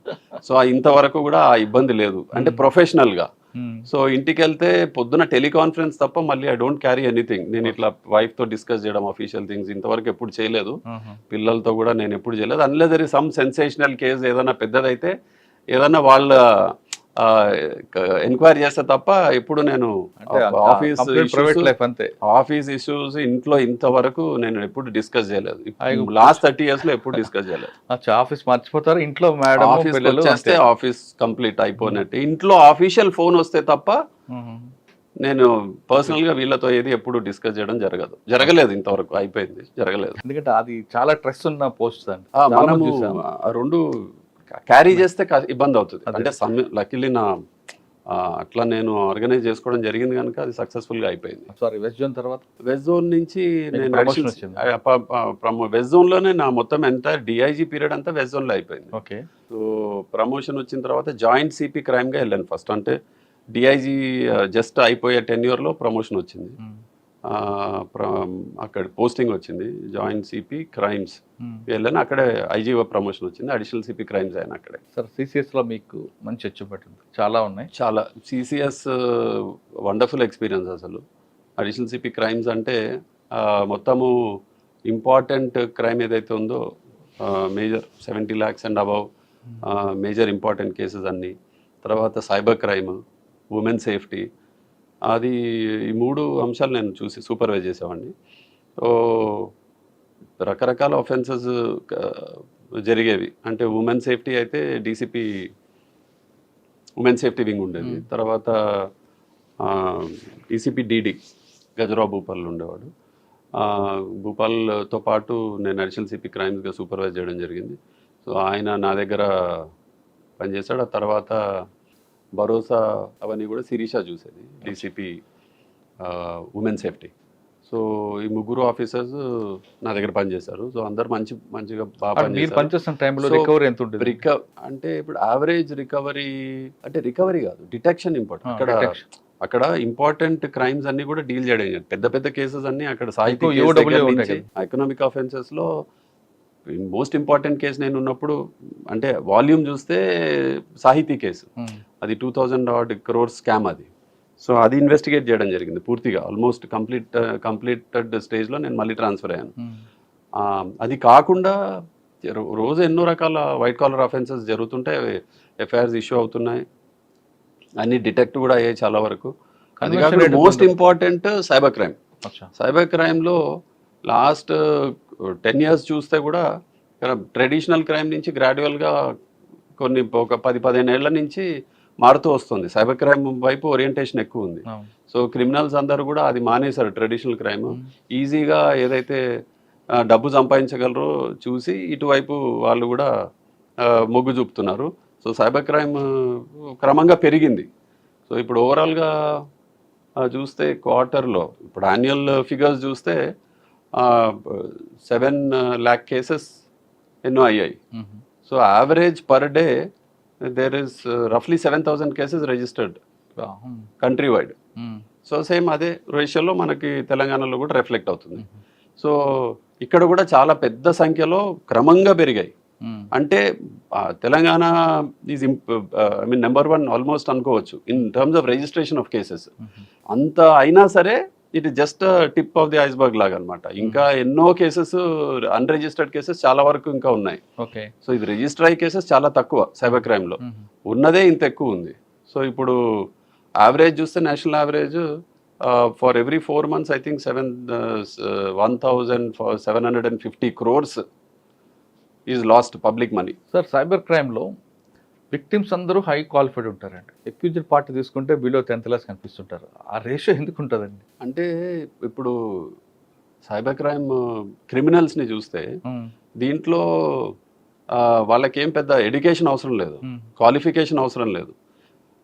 సో ఇంతవరకు కూడా ఆ ఇబ్బంది లేదు, అంటే ప్రొఫెషనల్ గా. సో ఇంటికి వెళ్తే పొద్దున టెలికాన్ఫరెన్స్ తప్ప మళ్ళీ ఐ డోంట్ క్యారీ ఎనీథింగ్. నేను ఇట్లా వైఫ్ తో డిస్కస్ చేయడం అఫీషియల్ థింగ్స్ ఇంతవరకు ఎప్పుడు చేయలేదు, పిల్లలతో కూడా నేను ఎప్పుడు చేయలేదు. Unless there is some sensational case ఏదైనా పెద్దదైతే ఏదైనా వాళ్ళ ఎంక్వైరీ చేస్తే తప్ప ఎప్పుడు నేను ఆఫీస్ ఇష్యూస్ ఇంట్లో ఇంతవరకు నేను ఎప్పుడు డిస్కస్ చేయలేదు. లాస్ట్ 30 years లో ఎప్పుడు డిస్కస్ చేయలేదు. ఆఫీస్ మర్చిపోతారు, ఇంట్లో ఆఫీస్ చేస్తే ఆఫీస్ కంప్లీట్ అయిపోయినట్టు. ఇంట్లో ఆఫీషియల్ ఫోన్ వస్తే తప్ప నేను పర్సనల్ గా వీళ్ళతో ఏది ఎప్పుడు డిస్కస్ చేయడం జరగలేదు ఇంతవరకు, అయిపోయింది, జరగలేదు. ఎందుకంటే అది చాలా స్ట్రెస్ ఉన్న పోస్ట్ అండి. మనము రెండు క్యారీ చేస్తే ఇబ్బంది అవుతుంది. అంటే లక్కీలీ అట్లా నేను ఆర్గనైజ్ చేసుకోవడం జరిగింది కనుక అది సక్సెస్ఫుల్ గా అయిపోయింది. సారీ, వెస్ట్ జోన్ తర్వాత వెస్ట్ జోన్ నుంచి నేను వెస్ట్ జోన్ లోనే నా మొత్తం ఎంత డిఐజీ పీరియడ్ అంతా వెస్ట్ జోన్ లో అయిపోయింది. ఓకే. సో ప్రమోషన్ వచ్చిన తర్వాత జాయింట్ సిపి క్రైమ్ గా వెళ్ళాను ఫస్ట్. అంటే డిఐజీ జస్ట్ అయిపోయే టెన్యూర్ లో ప్రమోషన్ వచ్చింది, అక్కడ పోస్టింగ్ వచ్చింది, జాయింట్ సిపి క్రైమ్స్ వెళ్ళాను. అక్కడే ఐజీఓ ప్రమోషన్ వచ్చింది, అడిషనల్ సిపి క్రైమ్స్ అయినా అక్కడే. సార్ సిసిఎస్లో మీకు మంచి అచీవ్మెంట్ ఉంది, చాలా ఉన్నాయి. చాలా సిసిఎస్ వండర్ఫుల్ ఎక్స్పీరియన్స్. అసలు అడిషనల్ సిపి క్రైమ్స్ అంటే మొత్తము ఇంపార్టెంట్ క్రైమ్ ఏదైతే ఉందో major 70 lakhs and above major important cases అన్నీ, తర్వాత సైబర్ క్రైమ్, ఉమెన్ సేఫ్టీ, అది ఈ 3 అంశాలు నేను చూసి సూపర్వైజ్ చేసేవాడిని. సో రకరకాల ఆఫెన్సెస్ జరిగేవి. అంటే ఉమెన్ సేఫ్టీ అయితే డీసీపీ ఉమెన్ సేఫ్టీ వింగ్ ఉండేది, తర్వాత డీసీపీ డీడీ గజరావు భూపాల్ ఉండేవాడు. భూపాల్తో పాటు నేను అడిషనల్ సిపి క్రైమ్స్గా సూపర్వైజ్ చేయడం జరిగింది. సో ఆయన నా దగ్గర పనిచేశాడు. ఆ తర్వాత భరోసా అవన్నీ కూడా శిరీష చూసేది, డీసీపీ ఉమెన్ సేఫ్టీ. సో ఈ 3 ఆఫీసర్స్ నా దగ్గర పనిచేశారు. సో అందరు మంచిగా బాగా పనిచేశారు. అంటే ఇప్పుడు యావరేజ్ రికవరీ అంటే రికవరీ కాదు, డిటెక్షన్ ఇంపార్టెంట్. అక్కడ ఇంపార్టెంట్ క్రైమ్స్ అన్ని కూడా డీల్ చేయడం, పెద్ద కేసెస్ అన్ని అక్కడ సాహిత్య ఎకనామిక్ ఆఫెన్సెస్ లో మోస్ట్ ఇంపార్టెంట్ కేసు నేను ఉన్నప్పుడు, అంటే వాల్యూమ్ చూస్తే సాహితీ కేసు, అది 2000 crore స్కామ్ అది. సో అది ఇన్వెస్టిగేట్ చేయడం జరిగింది పూర్తిగా, ఆల్మోస్ట్ కంప్లీటెడ్ స్టేజ్లో నేను మళ్ళీ ట్రాన్స్ఫర్ అయ్యాను. అది కాకుండా రోజు ఎన్నో రకాల వైట్ కాలర్ అఫెన్సెస్ జరుగుతుంటాయి, ఎఫ్ఐఆర్స్ ఇష్యూ అవుతున్నాయి, అన్ని డిటెక్ట్ కూడా అయ్యాయి చాలా వరకు. అది కాకుండా most important cyber crime. Cyber క్రైమ్లో లాస్ట్ 10 years చూస్తే కూడా ట్రెడిషనల్ క్రైమ్ నుంచి గ్రాడ్యువల్గా ఒక 10-15 ఏళ్ల నుంచి మారుతూ వస్తుంది. సైబర్ క్రైమ్ వైపు ఓరియంటేషన్ ఎక్కువ ఉంది. సో క్రిమినల్స్ అందరూ కూడా అది మానేశారు, ట్రెడిషనల్ క్రైమ్. ఈజీగా ఏదైతే డబ్బు సంపాదించగలరో చూసి ఇటువైపు వాళ్ళు కూడా మొగ్గు చూపుతున్నారు. సో సైబర్ క్రైమ్ క్రమంగా పెరిగింది. సో ఇప్పుడు ఓవరాల్గా చూస్తే క్వార్టర్లో, ఇప్పుడు యాన్యువల్ ఫిగర్స్ చూస్తే 7 lakh కేసెస్ ఎన్నో అయ్యాయి. So average per day there is రఫ్లీ 7,000 cases registered country wide. So same అదే రేషియోలో మనకి తెలంగాణలో కూడా రిఫ్లెక్ట్ అవుతుంది. సో ఇక్కడ కూడా చాలా పెద్ద సంఖ్యలో క్రమంగా పెరిగాయి. అంటే Telangana is I mean number 1 almost అనుకోవచ్చు in terms of registration of cases. అంత అయినా సరే it is just tip of the iceberg లాగా అనమాట. ఇంకా ఎన్నో కేసెస్ అన్రిజిస్టర్డ్ కేసెస్ చాలా వరకు ఇంకా ఉన్నాయి. ఓకే. సో ఇది రిజిస్టర్ అయ్యే కేసెస్ చాలా తక్కువ సైబర్ క్రైమ్లో, ఉన్నదే ఇంత ఎక్కువ ఉంది. సో ఇప్పుడు యావరేజ్ చూస్తే national average for every 4 months I think 1750 crores is lost public money. Sir cyber క్రైమ్లో విక్టిమ్స్ అందరూ హై క్వాలిఫైడ్ ఉంటారండి. అక్యూజ్డ్ పార్టీ తీసుకుంటే బిలో 10th class కనిపిస్తుంటారు. ఆ రేషియో ఎందుకు ఉంటుందండి? అంటే ఇప్పుడు సైబర్ క్రైమ్ క్రిమినల్స్ని చూస్తే దీంట్లో వాళ్ళకేం పెద్ద ఎడ్యుకేషన్ అవసరం లేదు, క్వాలిఫికేషన్ అవసరం లేదు.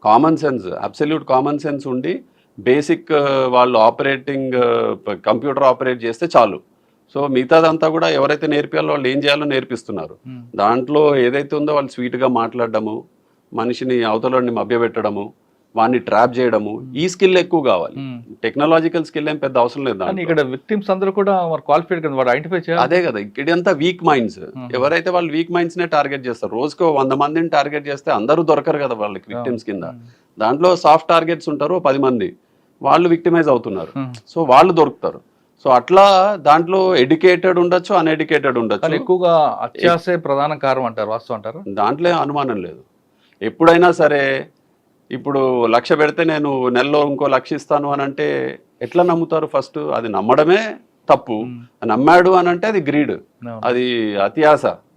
Common sense, absolute common sense ఉండి బేసిక్ వాళ్ళు ఆపరేటింగ్ కంప్యూటర్ ఆపరేట్ చేస్తే చాలు. సో మిగతాదంతా కూడా ఎవరైతే నేర్పియాలో వాళ్ళు ఏం చేయాలో నేర్పిస్తున్నారు. దాంట్లో ఏదైతే ఉందో వాళ్ళు స్వీట్గా మాట్లాడడము, మనిషిని అవతలని మభ్యపెట్టడము, వాడిని ట్రాప్ చేయడము, ఈ స్కిల్ ఎక్కువ కావాలి. టెక్నాలజికల్ స్కిల్ ఏం పెద్ద అవసరం లేదు. ఇక్కడ విక్టిమ్స్ అందరూ కూడా క్వాలిఫైడ్ కదా, వాడు ఐడెంటిఫై చేయాలి. అదే కదా, ఇక్కడంతా వీక్ మైండ్స్. ఎవరైతే వాళ్ళు వీక్ మైండ్స్నే టార్గెట్ చేస్తారు, రోజుకు 100 మందిని టార్గెట్ చేస్తే అందరూ దొరకరు కదా వాళ్ళకి విక్టిమ్స్ కింద. దాంట్లో సాఫ్ట్ టార్గెట్స్ ఉంటారు 10 మంది, వాళ్ళు విక్టిమైజ్ అవుతున్నారు. సో వాళ్ళు దొరుకుతారు. సో అట్లా దాంట్లో ఎడ్యుకేటెడ్ ఉండొచ్చు, అన్ఎడ్యుకేటెడ్ ఉండొచ్చు. ఎక్కువగా అత్యాసే ప్రధాన కారణం అంటారు, వాస్తవం అంటారు. దాంట్లో అనుమానం లేదు. ఎప్పుడైనా సరే ఇప్పుడు 1,00,000 పెడితే నేను నెలలో ఇంకో 1,00,000 ఇస్తాను అని అంటే ఎట్లా నమ్ముతారు? ఫస్ట్ అది నమ్మడమే తప్పు. నమ్మాడు అని అంటే అది గ్రీడ్, అది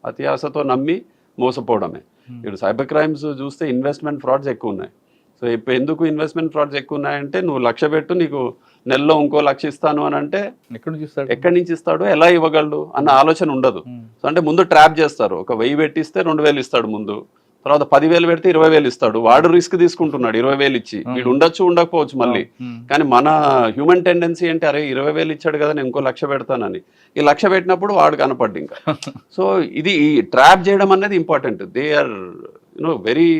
అత్యాశతో నమ్మి మోసపోవడమే. ఇప్పుడు సైబర్ క్రైమ్స్ చూస్తే ఇన్వెస్ట్మెంట్ ఫ్రాడ్స్ ఎక్కువ ఉన్నాయి. సో ఇప్పుడు ఎందుకు ఇన్వెస్ట్మెంట్ ఫ్రాడ్స్ ఎక్కువ ఉన్నాయంటే, నువ్వు 1,00,000 పెట్టు, నీకు నెలలో ఇంకో 1,00,000 ఇస్తాను అని అంటే ఎక్కడి నుంచి ఇస్తాడు, ఎలా ఇవ్వగలడు అన్న ఆలోచన ఉండదు. సో అంటే ముందు ట్రాప్ చేస్తారు. ఒక 1000 పెట్టిస్తే 2,000 ఇస్తాడు ముందు, తర్వాత 10,000 పెడితే 20,000 ఇస్తాడు. వాడు రిస్క్ తీసుకుంటున్నాడు 20,000 ఇచ్చి. వీడు ఉండొచ్చు ఉండకపోవచ్చు మళ్ళీ, కానీ మన హ్యూమన్ టెండెన్సీ అంటే అరే 20,000 ఇచ్చాడు కదా నేను ఇంకో 1,00,000 పెడతానని. ఈ 1,00,000 పెట్టినప్పుడు వాడు కనపడ్డు ఇంకా. సో ఇది ట్రాప్ చేయడం అనేది important. They are very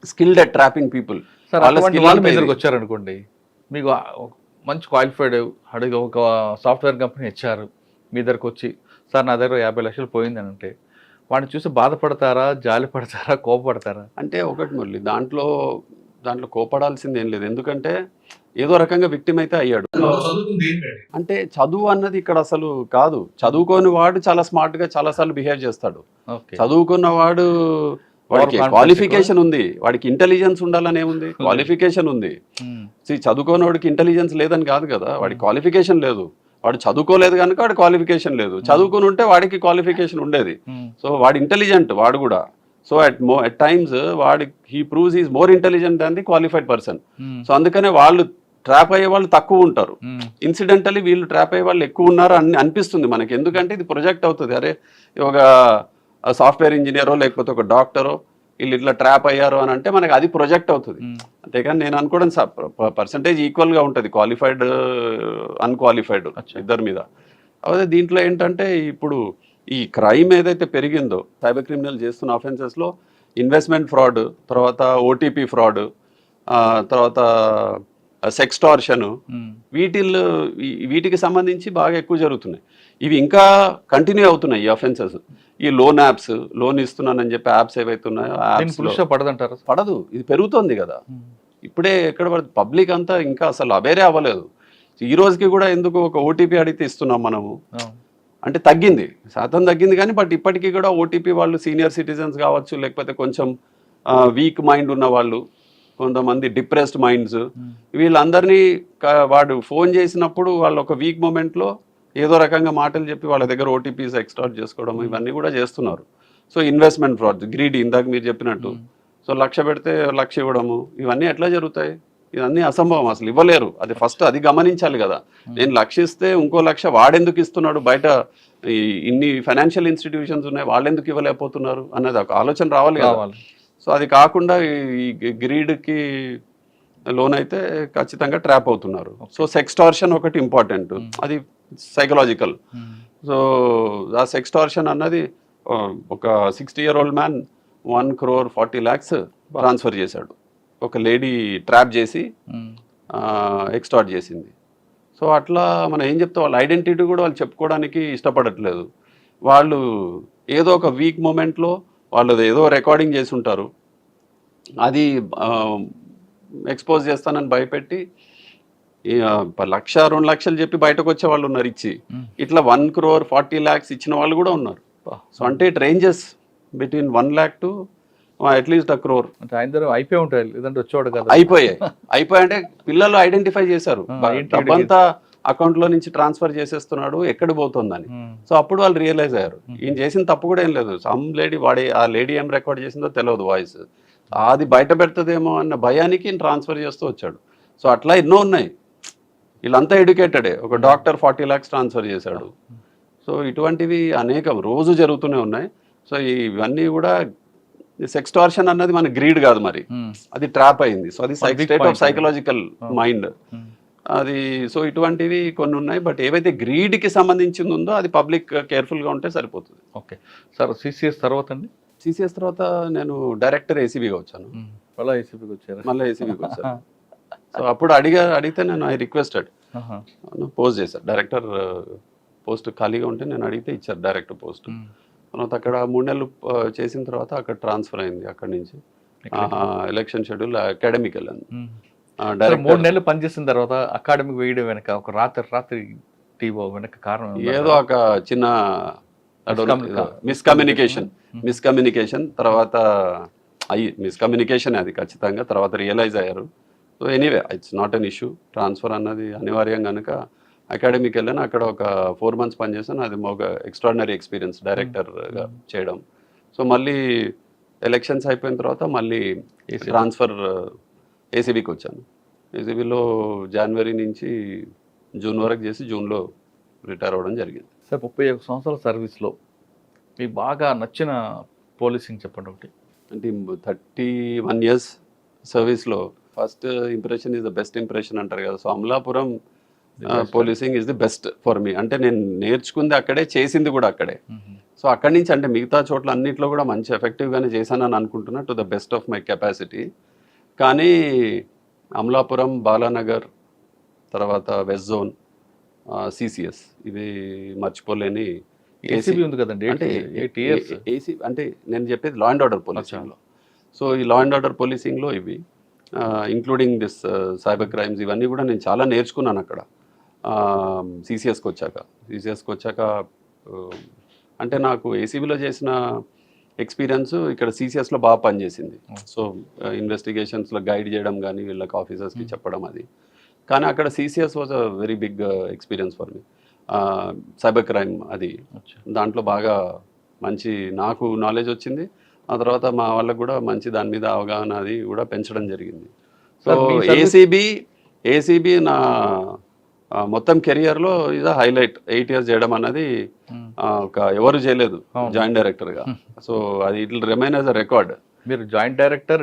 skilled at trapping people. వాళ్ళు మీ దగ్గరకు వచ్చారనుకోండి, మీకు మంచి క్వాలిఫైడ్ అడిగి ఒక సాఫ్ట్వేర్ కంపెనీ ఇచ్చారు, మీ దగ్గరకు వచ్చి సార్ నా దగ్గర 50 లక్షలు పోయింది అని అంటే, వాడిని చూసి బాధపడతారా, జాలి పడతారా, కోపపడతారా? అంటే ఒకటి మళ్ళీ దాంట్లో కోపడాల్సింది ఏం లేదు. ఎందుకంటే ఏదో రకంగా విక్టిమ్ అయితే అయ్యాడు. అంటే చదువు అన్నది ఇక్కడ అసలు కాదు. చదువుకోని వాడు చాలా స్మార్ట్ గా చాలా సార్లు బిహేవ్ చేస్తాడు. చదువుకున్న వాడు వాడికి క్వాలిఫికేషన్ ఉంది, వాడికి ఇంటెలిజెన్స్ ఉండాలని ఏముంది, క్వాలిఫికేషన్ ఉంది. చదువుకోని వాడికి ఇంటెలిజెన్స్ లేదని కాదు కదా, వాడికి క్వాలిఫికేషన్ లేదు. వాడు చదువుకోలేదు కనుక వాడి క్వాలిఫికేషన్ లేదు. చదువుకుని ఉంటే వాడికి క్వాలిఫికేషన్ ఉండేది. సో వాడు ఇంటెలిజెంట్ వాడు కూడా. So at times he proves is more intelligent than the qualified person. So అందుకనే వాళ్ళు ట్రాప్ అయ్యే వాళ్ళు తక్కువ ఉంటారు. ఇన్సిడెంటలీ వీళ్ళు ట్రాప్ అయ్యే వాళ్ళు ఎక్కువ ఉన్నారు అని అనిపిస్తుంది మనకి. ఎందుకంటే ఇది ప్రొజెక్ట్ అవుతుంది, అరే ఒక సాఫ్ట్వేర్ ఇంజనీరో లేకపోతే ఒక డాక్టరో వీళ్ళు ఇట్లా ట్రాప్ అయ్యారు అని అంటే మనకి అది ప్రొజెక్ట్ అవుతుంది. అంతేకాని నేను అనుకోవడం పర్సంటేజ్ ఈక్వల్గా ఉంటుంది, క్వాలిఫైడ్ అన్క్వాలిఫైడ్ ఇద్దరి మీద. అదే దీంట్లో ఏంటంటే ఇప్పుడు ఈ క్రైమ్ ఏదైతే పెరిగిందో సైబర్ క్రిమినల్ చేస్తున్న అఫెన్సెస్లో ఇన్వెస్ట్మెంట్ ఫ్రాడ్, తర్వాత ఓటీపీ ఫ్రాడ్, తర్వాత సెక్స్టార్షన్, వీటికి సంబంధించి బాగా ఎక్కువ జరుగుతున్నాయి. ఇవి ఇంకా కంటిన్యూ అవుతున్నాయి ఈ అఫెన్సెస్. ఈ లోన్ యాప్స్, లోన్ ఇస్తున్నానని చెప్పి యాప్స్ ఏవైతే ఉన్నాయో పడదంటారు. పడదు, ఇది పెరుగుతోంది కదా. ఇప్పుడే ఎక్కడ పడుతుంది, పబ్లిక్ అంతా ఇంకా అసలు అవేరే అవ్వలేదు. ఈ రోజుకి కూడా ఎందుకు ఒక ఓటీపీ అడిగితే ఇస్తున్నాం మనము అంటే తగ్గింది, శాతం తగ్గింది. కానీ బట్ ఇప్పటికీ కూడా ఓటీపీ వాళ్ళు సీనియర్ సిటిజన్స్ కావచ్చు, లేకపోతే కొంచెం వీక్ మైండ్ ఉన్న వాళ్ళు, కొంతమంది డిప్రెస్డ్ మైండ్స్, వీళ్ళందరినీ వాడు ఫోన్ చేసినప్పుడు వాళ్ళు ఒక వీక్ మూమెంట్లో ఏదో రకంగా మాటలు చెప్పి వాళ్ళ దగ్గర ఓటీపీస్ ఎక్స్ట్రాక్ట్ చేసుకోవడం ఇవన్నీ కూడా చేస్తున్నారు. సో ఇన్వెస్ట్మెంట్ ఫ్రాడ్, గ్రీడీ, ఇందాక మీరు చెప్పినట్టు. సో 1,00,000 పెడితే 1,00,000 ఇవ్వడము, ఇవన్నీ ఎట్లా జరుగుతాయి? ఇవన్నీ అసంభవం, అసలు ఇవ్వలేరు. అది ఫస్ట్ అది గమనించాలి కదా. నేను 1,00,000 ఇస్తే ఇంకో 1,00,000 వాడెందుకు ఇస్తున్నాడు, బయట ఇన్ని ఫైనాన్షియల్ ఇన్స్టిట్యూషన్స్ ఉన్నాయి వాళ్ళెందుకు ఇవ్వలేకపోతున్నారు అన్నది ఒక ఆలోచన రావాలి కదా. సో అది కాకుండా ఈ గ్రీడ్కి లోన్ అయితే ఖచ్చితంగా ట్రాప్ అవుతున్నారు. సో సెక్స్టార్షన్ ఒకటి ఇంపార్టెంట్, అది సైకలాజికల్. సో ఆ సెక్స్టార్షన్ అన్నది ఒక 60-year-old మ్యాన్ 1,40,00,000 ట్రాన్స్ఫర్ చేశాడు. ఒక లేడీ ట్రాప్ చేసి ఎక్స్టార్ట్ చేసింది. సో అట్లా మనం ఏం చెప్తాం, వాళ్ళ ఐడెంటిటీ కూడా వాళ్ళు చెప్పుకోవడానికి ఇష్టపడట్లేదు. వాళ్ళు ఏదో ఒక వీక్ మూమెంట్లో వాళ్ళు ఏదో రికార్డింగ్ చేసి ఉంటారు, అది ఎక్స్పోజ్ చేస్తానని భయపెట్టి 1,00,000 2 లక్షలు చెప్పి బయటకు వచ్చే వాళ్ళు ఉన్నారు ఇచ్చి. ఇట్లా 1 crore 40 lakhs ఇచ్చిన వాళ్ళు కూడా ఉన్నారు. సో అంటే it ranges between 1 lakh to at least 1 crore. అంటే ఆయన అయిపోయి ఉంటాయి, లేదంటే వచ్చేవాడు కదా. అయిపోయాయి అంటే పిల్లలు ఐడెంటిఫై చేశారు, డబ్బంతా అకౌంట్లో నుంచి ట్రాన్స్ఫర్ చేసేస్తున్నాడు, ఎక్కడ పోతుందని. సో అప్పుడు వాళ్ళు రియలైజ్ అయ్యారు ఈయన చేసిన తప్పు కూడా ఏం లేదు, సమ్ లేడీ ఆ లేడీ ఏం రికార్డ్ చేసిందో తెలియదు వాయిస్, అది బయట పెడుతుందేమో అన్న భయానికి ట్రాన్స్ఫర్ చేస్తూ వచ్చాడు. సో అట్లా ఎన్నో ఉన్నాయి. వీళ్ళంతా ఎడ్యుకేటెడే. ఒక డాక్టర్ 40 lakhs ట్రాన్స్ఫర్ చేశాడు. సో ఇటువంటివి అనేకం రోజు జరుగుతూనే ఉన్నాయి. సో ఇవన్నీ కూడా సెక్స్టార్షన్ అన్నది మన గ్రీడ్ కాదు, మరి అది ట్రాప్ అయింది. సో అది స్టేట్ ఆఫ్ సైకలాజికల్ మైండ్ అది. సో ఇటువంటివి కొన్ని ఉన్నాయి. బట్ ఏవైతే గ్రీడ్కి సంబంధించింది ఉందో అది పబ్లిక్ కేర్ఫుల్గా ఉంటే సరిపోతుంది. ఓకే సార్, సిసిఎస్ తర్వాత అండి? సిసిఎస్ తర్వాత నేను డైరెక్టర్ ఏసీబీగా వచ్చాను. మళ్ళీ ఏసీబీకి వచ్చారు? మళ్ళీ ఏసీబీకి వచ్చాను. సో అప్పుడు అడిగితే నేను ఐ రిక్వెస్టెడ్, పోస్ట్ చేశాను. డైరెక్టర్ పోస్ట్ ఖాళీగా ఉంటే నేను అడిగితే ఇచ్చారు డైరెక్టర్ పోస్ట్. తర్వాత అక్కడ 3 నెలలు చేసిన తర్వాత అక్కడ ట్రాన్స్ఫర్ అయింది. అక్కడి నుంచి ఎలక్షన్ షెడ్యూల్ అకాడమిక్ వెళ్ళాను. 3 నెలలు పనిచేసిన తర్వాత అకాడమిక్ వేయడం వెనక ఒక రాత్రి టీవో వెనక కారణం ఏదో ఒక చిన్న మిస్కమ్యూనికేషన్ తర్వాత మిస్కమ్యూనికేషన్ అది ఖచ్చితంగా తర్వాత రియలైజ్ అయ్యారు. So anyway it's not an issue. Transfer అన్నది అనివార్యం కనుక అకాడమిక్ వెళ్ళాను. అక్కడ ఒక 4 months పనిచేసాను. అది ఒక ఎక్స్ట్రాడినరీ ఎక్స్పీరియన్స్ డైరెక్టర్గా చేయడం. సో మళ్ళీ ఎలక్షన్స్ అయిపోయిన తర్వాత మళ్ళీ ట్రాన్స్ఫర్ ఏసీబీకి వచ్చాను. ఏసీబీలో జనవరి నుంచి జూన్ వరకు చేసి జూన్లో రిటైర్ అవ్వడం జరిగింది. సార్ 31 సంవత్సరాల సర్వీస్లో మీకు బాగా నచ్చిన పోలీసింగ్ చెప్పండి ఒకటి. అంటే 31 years సర్వీస్లో first impression is the best impression అంటారు కదా. So Amalapuram policing is the best for me. అంటే నేను నేర్చుకుంది అక్కడే, చేసింది కూడా అక్కడే. సో అక్కడి నుంచి అంటే మిగతా చోట్ల అన్నింటిలో కూడా మంచి ఎఫెక్టివ్గానే చేశానని అనుకుంటున్నా, to the best of my capacity. కానీ అమలాపురం, బాలానగర్, తర్వాత వెస్ట్ జోన్, సిసిఎస్ ఇవి మర్చిపోలేని. ఏసీబీ ఉంది కదండి, అంటే ఏసీ అంటే నేను చెప్పేది లా అండ్ ఆర్డర్ పోలీసింగ్లో. సో ఈ లా అండ్ ఆర్డర్ పోలీసింగ్లో ఇవి ఇంక్లూడింగ్ దిస్ సైబర్ క్రైమ్స్ ఇవన్నీ కూడా నేను చాలా నేర్చుకున్నాను అక్కడ. సిసిఎస్కి వచ్చాక అంటే నాకు ఏసీబీలో చేసిన ఎక్స్పీరియన్స్ ఇక్కడ సిసిఎస్లో బాగా పనిచేసింది. సో ఇన్వెస్టిగేషన్స్లో గైడ్ చేయడం కానీ వీళ్ళకి ఆఫీసర్స్కి చెప్పడం అది. కానీ అక్కడ CCS was a very big experience for me. Cyber crime అది దాంట్లో బాగా మంచి నాకు నాలెడ్జ్ వచ్చింది. ఆ తర్వాత మా వాళ్ళకు కూడా మంచి దాని మీద అవగాహన అది కూడా పెంచడం జరిగింది. సో ఏసీబీ నా మొత్తం కెరియర్లో ఇది హైలైట్. 8 years చేయడం అన్నది ఒక ఎవరు చేయలేదు జాయింట్ డైరెక్టర్గా. సో అది it will remain as a record. మీరు జాయింట్ డైరెక్టర్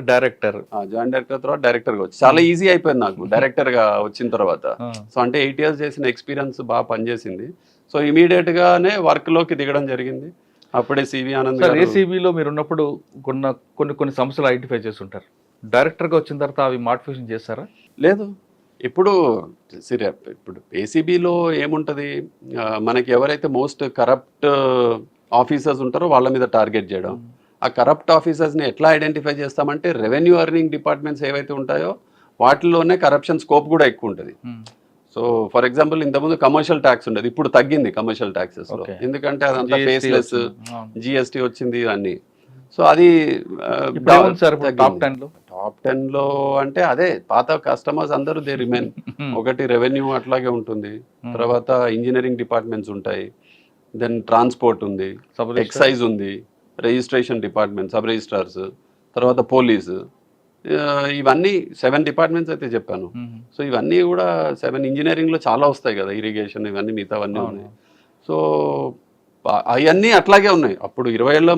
జాయింట్ డైరెక్టర్ తర్వాత డైరెక్టర్గా వచ్చి చాలా ఈజీ అయిపోయింది నాకు డైరెక్టర్గా వచ్చిన తర్వాత. సో అంటే 8 years చేసిన ఎక్స్పీరియన్స్ బాగా పనిచేసింది. సో ఇమీడియట్గానే వర్క్లోకి దిగడం జరిగింది. అప్పుడే సివి ఆనంద్ గారు. ఏసీబీలో మీరు ఉన్నప్పుడు కొన్ని సమస్యలు ఐడెంటిఫై చేసి ఉంటారు. డైరెక్టర్గా వచ్చిన తర్వాత అవి మోడిఫికేషన్ చేస్తారా? లేదు. ఇప్పుడు ఏసీబీలో ఏముంటుంది, మనకి ఎవరైతే మోస్ట్ కరప్ట్ ఆఫీసర్స్ ఉంటారో వాళ్ళ మీద టార్గెట్ చేయడం. ఆ కరప్ట్ ఆఫీసర్స్ని ఎట్లా ఐడెంటిఫై చేస్తామంటే రెవెన్యూ ఎర్నింగ్ డిపార్ట్మెంట్స్ ఏవైతే ఉంటాయో వాటిలోనే కరప్షన్ స్కోప్ కూడా ఎక్కువ ఉంటుంది. సో ఫర్ ఎగ్జాంపుల్ ఇంతకుముందు కమర్షియల్ ట్యాక్స్ ఉండేది, ఇప్పుడు తగ్గింది కమర్షియల్ ట్యాక్సెస్లో. ఎందుకంటే అదంతా ఫేస్లెస్, జిఎస్టీ వచ్చింది అన్నీ. సో అది టాప్ 10లో అంటే అదే పాత కస్టమర్స్ అందరూ దే రిమైన్. ఒకటి రెవెన్యూ అట్లాగే ఉంటుంది, తర్వాత ఇంజనీరింగ్ డిపార్ట్మెంట్స్ ఉంటాయి, దెన్ ట్రాన్స్పోర్ట్ ఉంది, ఎక్సైజ్ ఉంది, రిజిస్ట్రేషన్ డిపార్ట్మెంట్, సబ్ రిజిస్ట్రార్స్, తర్వాత పోలీసు. ఇవన్నీ 7 డిపార్ట్మెంట్స్ అయితే చెప్పాను. సో ఇవన్నీ కూడా 7 ఇంజనీరింగ్లో చాలా వస్తాయి కదా, ఇరిగేషన్ ఇవన్నీ మిగతావన్నీ ఉన్నాయి. సో అవన్నీ అట్లాగే ఉన్నాయి. అప్పుడు 20 ఏళ్ల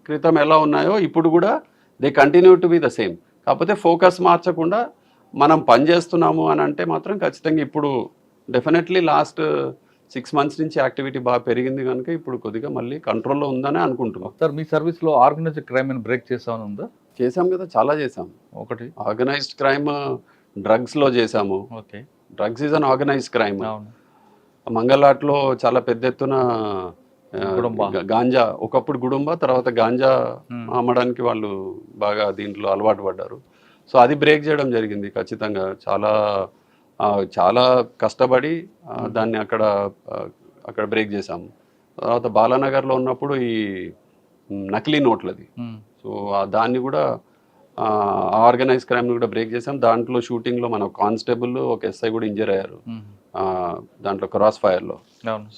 క్రితం ఎలా ఉన్నాయో ఇప్పుడు కూడా they continue to be the same. కాకపోతే ఫోకస్ మార్చకుండా మనం పనిచేస్తున్నాము అని అంటే మాత్రం ఖచ్చితంగా ఇప్పుడు డెఫినెట్లీ లాస్ట్ 6 months నుంచి యాక్టివిటీ బాగా పెరిగింది కనుక ఇప్పుడు కొద్దిగా మళ్ళీ కంట్రోల్లో ఉందని అనుకుంటున్నాం. సార్ మీ సర్వీస్లో ఆర్గనైజ్డ్ క్రైమ్ అని బ్రేక్ చేసామని ఉందా? చేసాం కదా, చాలా చేసాం. ఒకటి ఆర్గనైజ్డ్ క్రైమ్ డ్రగ్స్లో చేసాము. Okay, drugs is an organised crime. మంగళాట్లో చాలా పెద్ద ఎత్తున గుడుంబా. గాంజా, ఒకప్పుడు గుడుంబా, తర్వాత గాంజా అమ్మడానికి వాళ్ళు బాగా దీంట్లో అలవాటు పడ్డారు. సో అది బ్రేక్ చేయడం జరిగింది ఖచ్చితంగా. చాలా కష్టపడి దాన్ని అక్కడ బ్రేక్ చేసాము. తర్వాత బాలానగర్లో ఉన్నప్పుడు ఈ నకిలీ నోట్లది, సో దాన్ని కూడా ఆర్గనైజ్ క్రైమ్ని కూడా బ్రేక్ చేసాం. దాంట్లో షూటింగ్లో మన కానిస్టేబుల్, ఒక ఎస్ఐ కూడా ఇంజర్ అయ్యారు దాంట్లో క్రాస్ ఫైర్లో.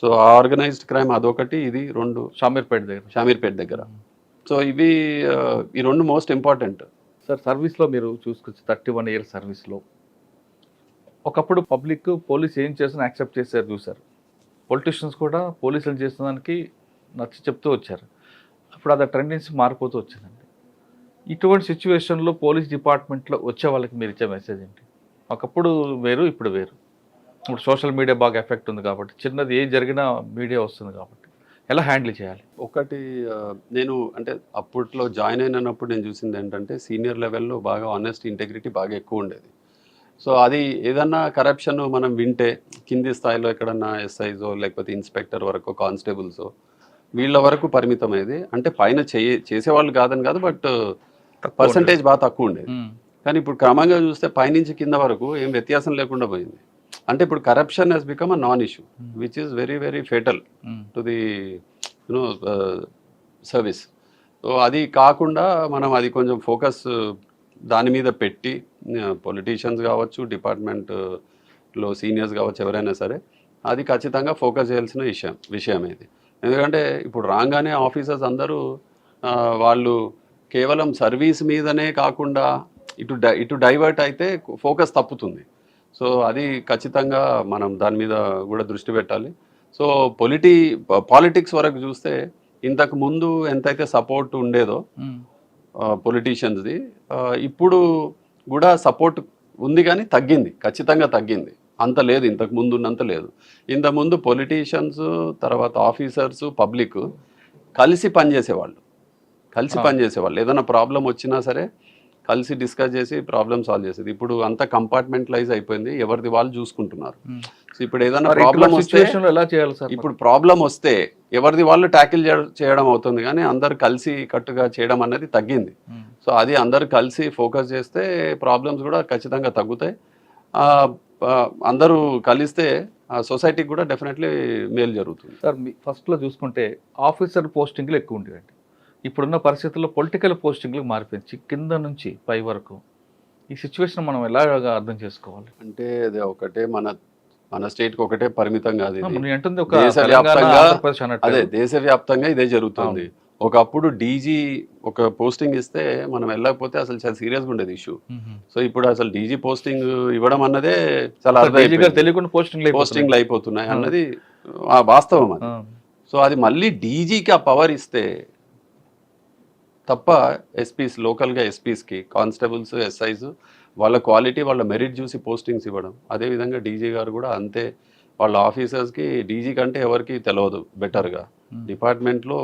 సో ఆర్గనైజ్డ్ క్రైమ్ అదొకటి, ఇది రెండు షామీర్పేట దగ్గర. సో ఇవి ఈ రెండు మోస్ట్ ఇంపార్టెంట్. సార్ సర్వీస్లో మీరు చూసుకొచ్చి 31 years సర్వీస్లో ఒకప్పుడు పబ్లిక్ పోలీస్ ఏం చేసినా యాక్సెప్ట్ చేశారు, చూశారు. పొలిటీషియన్స్ కూడా పోలీసులు చేసిన దానికి నచ్చి చెప్తూ వచ్చారు. అప్పుడు అది ట్రెండెన్సీ మారిపోతూ వచ్చిందండి. ఇటువంటి సిచ్యువేషన్లో పోలీస్ డిపార్ట్మెంట్లో వచ్చే వాళ్ళకి మీరు ఇచ్చే మెసేజ్ ఏంటి? ఒకప్పుడు వేరు, ఇప్పుడు వేరు. ఇప్పుడు సోషల్ మీడియా బాగా ఎఫెక్ట్ ఉంది కాబట్టి చిన్నది ఏం జరిగినా మీడియా వస్తుంది కాబట్టి ఎలా హ్యాండిల్ చేయాలి? ఒకటి నేను అంటే అప్పట్లో జాయిన్ అయినప్పుడు నేను చూసింది ఏంటంటే సీనియర్ లెవెల్లో బాగా ఆనెస్ట్, ఇంటెగ్రిటీ బాగా ఎక్కువ ఉండేది. సో అది ఏదన్నా కరప్షన్ మనం వింటే కింది స్థాయిలో ఎక్కడన్నా ఎస్ఐజో లేకపోతే ఇన్స్పెక్టర్ వరకు, కానిస్టేబుల్సో వీళ్ళ వరకు పరిమితమయ్యేది. అంటే పైన చేసేవాళ్ళు కాదని కాదు, బట్ పర్సంటేజ్ బాగా తక్కువ ఉండేది. కానీ ఇప్పుడు క్రమంగా చూస్తే పైనుంచి కింద వరకు ఏం వ్యత్యాసం లేకుండా పోయింది. అంటే ఇప్పుడు corruption has become a non issue, which is very very fatal to the service. So అది కాకుండా మనం అది కొంచెం ఫోకస్ దాని మీద పెట్టి పొలిటీషియన్స్ కావచ్చు, డిపార్ట్మెంట్లో సీనియర్స్ కావచ్చు, ఎవరైనా సరే అది ఖచ్చితంగా ఫోకస్ చేయాల్సిన విషయం ఇది. ఎందుకంటే ఇప్పుడు రాగానే ఆఫీసర్స్ అందరూ వాళ్ళు కేవలం సర్వీస్ మీదనే కాకుండా ఇటు డైవర్ట్ అయితే ఫోకస్ తప్పుతుంది. సో అది ఖచ్చితంగా మనం దాని మీద కూడా దృష్టి పెట్టాలి. సో పాలిటిక్స్ వరకు చూస్తే ఇంతకు ముందు ఎంతైతే సపోర్ట్ ఉండేదో పొలిటీషియన్స్ది, ఇప్పుడు కూడా సపోర్ట్ ఉంది కానీ తగ్గింది, ఖచ్చితంగా తగ్గింది. అంత లేదు, ఇంతకు ముందు ఉన్నంత లేదు. ఇంతకుముందు పొలిటీషియన్స్, తర్వాత ఆఫీసర్స్, పబ్లిక్ కలిసి పనిచేసేవాళ్ళు. ఏదైనా ప్రాబ్లం వచ్చినా సరే కలిసి డిస్కస్ చేసి ప్రాబ్లమ్ సాల్వ్ చేసేది. ఇప్పుడు అంతా కంపార్ట్మెంటలైజ్ అయిపోయింది, ఎవరిది వాళ్ళు చూసుకుంటున్నారు. సో ఇప్పుడు ఏదైనా ప్రాబ్లం వస్తే ఎలా చేయాలి సార్? ఇప్పుడు ప్రాబ్లం వస్తే ఎవరిది వాళ్ళు ట్యాకిల్ చేయడం అవుతుంది, కానీ అందరు కలిసి కట్టుగా చేయడం అనేది తగ్గింది. సో అది అందరు కలిసి ఫోకస్ చేస్తే ప్రాబ్లమ్స్ కూడా ఖచ్చితంగా తగ్గుతాయి. అందరూ కలిస్తే సొసైటీకి కూడా డెఫినెట్లీ మేలు జరుగుతుంది. సార్ ఫస్ట్లో చూసుకుంటే ఆఫీసర్ పోస్టింగ్లు ఎక్కువ ఉండేవండి. ఇప్పుడున్న పరిస్థితుల్లో పొలిటికల్ పోస్టింగ్లు మారిపోయింది, కింద నుంచి పై వరకు. ఈ సిచ్యువేషన్ మనం ఎలాగా అర్థం చేసుకోవాలి? అంటే అది ఒకటే మన స్టేట్కి ఒకటే పరిమితం కాదు, దేశవ్యాప్తంగా ఇదే జరుగుతుంది. ఒకప్పుడు డీజీ ఒక పోస్టింగ్ ఇస్తే మనం వెళ్ళకపోతే అసలు చాలా సీరియస్గా ఉండేది ఇష్యూ. సో ఇప్పుడు అసలు డీజీ పోస్టింగ్ ఇవ్వడం అన్నదే చాలా తెలియకుండా పోస్టింగ్లు అయిపోతున్నాయి అన్నది వాస్తవం అది. సో అది మళ్ళీ డీజీకి ఆ పవర్ ఇస్తే తప్ప ఎస్పీస్, లోకల్గా ఎస్పీస్కి, కానిస్టేబుల్స్, ఎస్ఐస్ వాళ్ళ క్వాలిటీ, వాళ్ళ మెరిట్ చూసి పోస్టింగ్స్ ఇవ్వడం. అదేవిధంగా డీజీ గారు కూడా అంతే, వాళ్ళ ఆఫీసర్స్కి డీజీ కంటే ఎవరికి తెలియదు బెటర్గా. డిపార్ట్మెంట్లో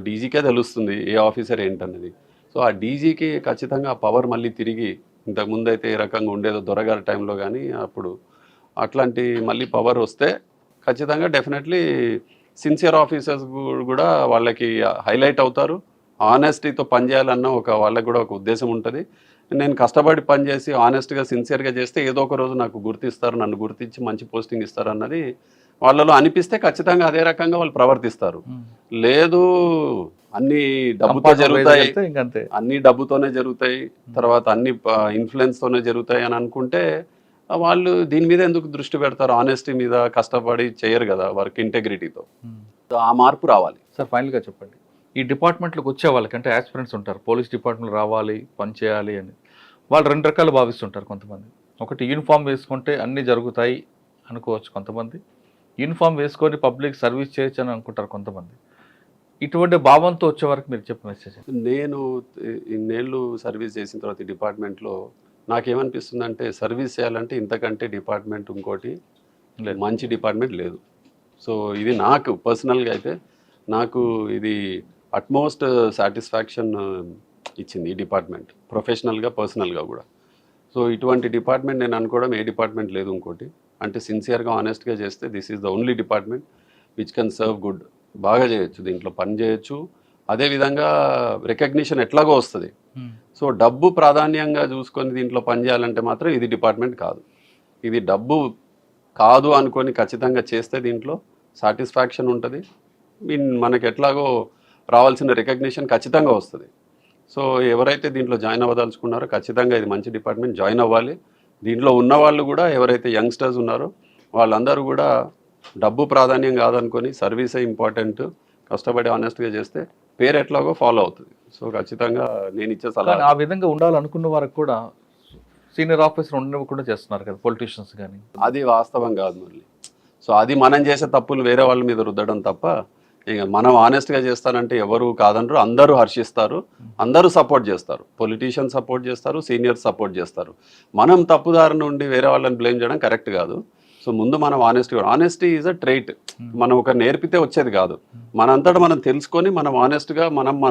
డీజీకే తెలుస్తుంది ఏ ఆఫీసర్ ఏంటన్నది. సో ఆ డీజీకి ఖచ్చితంగా పవర్ మళ్ళీ తిరిగి ఇంతకుముందు అయితే ఏ రకంగా ఉండేదో దొరగారి టైంలో కానీ అప్పుడు అట్లాంటి మళ్ళీ పవర్ వస్తే ఖచ్చితంగా డెఫినెట్లీ సిన్సియర్ ఆఫీసర్స్ కూడా వాళ్ళకి హైలైట్ అవుతారు. ఆనెస్టీతో పనిచేయాలన్న వాళ్ళకి కూడా ఒక ఉద్దేశం ఉంటుంది. నేను కష్టపడి పనిచేసి ఆనెస్ట్గా, సిన్సియర్గా చేస్తే ఏదో ఒక రోజు నాకు గుర్తిస్తారు, నన్ను గుర్తించి మంచి పోస్టింగ్ ఇస్తారు అన్నది వాళ్ళలో అనిపిస్తే ఖచ్చితంగా అదే రకంగా వాళ్ళు ప్రవర్తిస్తారు. లేదు అన్ని డబ్బుతో జరుగుతాయి, అన్ని డబ్బుతోనే జరుగుతాయి, తర్వాత అన్ని ఇన్ఫ్లుయెన్స్తోనే జరుగుతాయి అని అనుకుంటే వాళ్ళు దీని మీద ఎందుకు దృష్టి పెడతారు? ఆనెస్టీ మీద కష్టపడి చేయరు కదా వర్క్ ఇంటెగ్రిటీతో. ఆ మార్పు రావాలి. సార్ ఫైనల్గా చెప్పండి, ఈ డిపార్ట్మెంట్లోకి వచ్చే వాళ్ళకి అంటే యాస్పిరెంట్స్ ఉంటారు, పోలీస్ డిపార్ట్మెంట్ రావాలి, పని చేయాలి అని వాళ్ళు రెండు రకాలు భావిస్తుంటారు. కొంతమంది ఒకటి యూనిఫామ్ వేసుకుంటే అన్నీ జరుగుతాయి అనుకోవచ్చు, కొంతమంది యూనిఫామ్ వేసుకొని పబ్లిక్ సర్వీస్ చేయొచ్చు అని అనుకుంటారు కొంతమంది. ఇటువంటి భావంతో వచ్చే వరకు మీరు చెప్పే మెసేజ్? నేను ఇన్నేళ్ళు సర్వీస్ చేసిన తర్వాత ఈ డిపార్ట్మెంట్లో నాకేమనిపిస్తుంది అంటే సర్వీస్ చేయాలంటే ఇంతకంటే డిపార్ట్మెంట్ ఇంకోటి మంచి డిపార్ట్మెంట్ లేదు. సో ఇది నాకు పర్సనల్గా అయితే నాకు ఇది అట్మోస్ట్ సాటిస్ఫాక్షన్ ఇచ్చింది ఈ డిపార్ట్మెంట్, ప్రొఫెషనల్గా, పర్సనల్గా కూడా. సో ఇటువంటి డిపార్ట్మెంట్ నేను అనుకోవడం ఏ డిపార్ట్మెంట్ లేదు ఇంకోటి. అంటే సిన్సియర్గా, ఆనెస్ట్గా చేస్తే this is the only department which can serve good బాగా చేయొచ్చు, దీంట్లో పని చేయొచ్చు. అదేవిధంగా రికగ్నిషన్ ఎట్లాగో వస్తుంది. సో డబ్బు ప్రాధాన్యంగా చూసుకొని దీంట్లో పని చేయాలంటే మాత్రం ఇది డిపార్ట్మెంట్ కాదు. ఇది డబ్బు కాదు అనుకొని ఖచ్చితంగా చేస్తే దీంట్లో సాటిస్ఫాక్షన్ ఉంటుంది. మనకి ఎట్లాగో రావాల్సిన రికగ్నిషన్ ఖచ్చితంగా వస్తుంది. సో ఎవరైతే దీంట్లో జాయిన్ అవ్వదలుచుకున్నారో ఖచ్చితంగా ఇది మంచి డిపార్ట్మెంట్, జాయిన్ అవ్వాలి. దీంట్లో ఉన్న వాళ్ళు కూడా ఎవరైతే యంగ్స్టర్స్ ఉన్నారో వాళ్ళందరూ కూడా డబ్బు ప్రాధాన్యం కాదనుకొని సర్వీసే ఇంపార్టెంట్, కష్టపడి ఆనెస్ట్గా చేస్తే పేరు ఎట్లాగో ఫాలో అవుతుంది. సో ఖచ్చితంగా నేను ఇచ్చే సలహా. ఆ విధంగా ఉండాలనుకున్న వారికి కూడా సీనియర్ ఆఫీసర్ ఉండకుండా చేస్తున్నారు కదా పొలిటీషియన్స్ కానీ. అది వాస్తవం కాదు మురళి. సో అది మనం చేసే తప్పులు వేరే వాళ్ళ మీద రుద్దడం తప్ప, ఇక మనం ఆనెస్ట్గా చేస్తానంటే ఎవరు కాదనరు, అందరూ హర్షిస్తారు, అందరూ సపోర్ట్ చేస్తారు. పొలిటీషియన్ సపోర్ట్ చేస్తారు, సీనియర్ సపోర్ట్ చేస్తారు. మనం తప్పుదారి నుండి వేరే వాళ్ళని బ్లేమ్ చేయడం కరెక్ట్ కాదు. సో ముందు మనం ఆనెస్టీ ఈజ్ అ ట్రైట్. మనం ఒక నేర్పితే వచ్చేది కాదు. మనంతటా మనం తెలుసుకొని మనం ఆనెస్ట్గా మన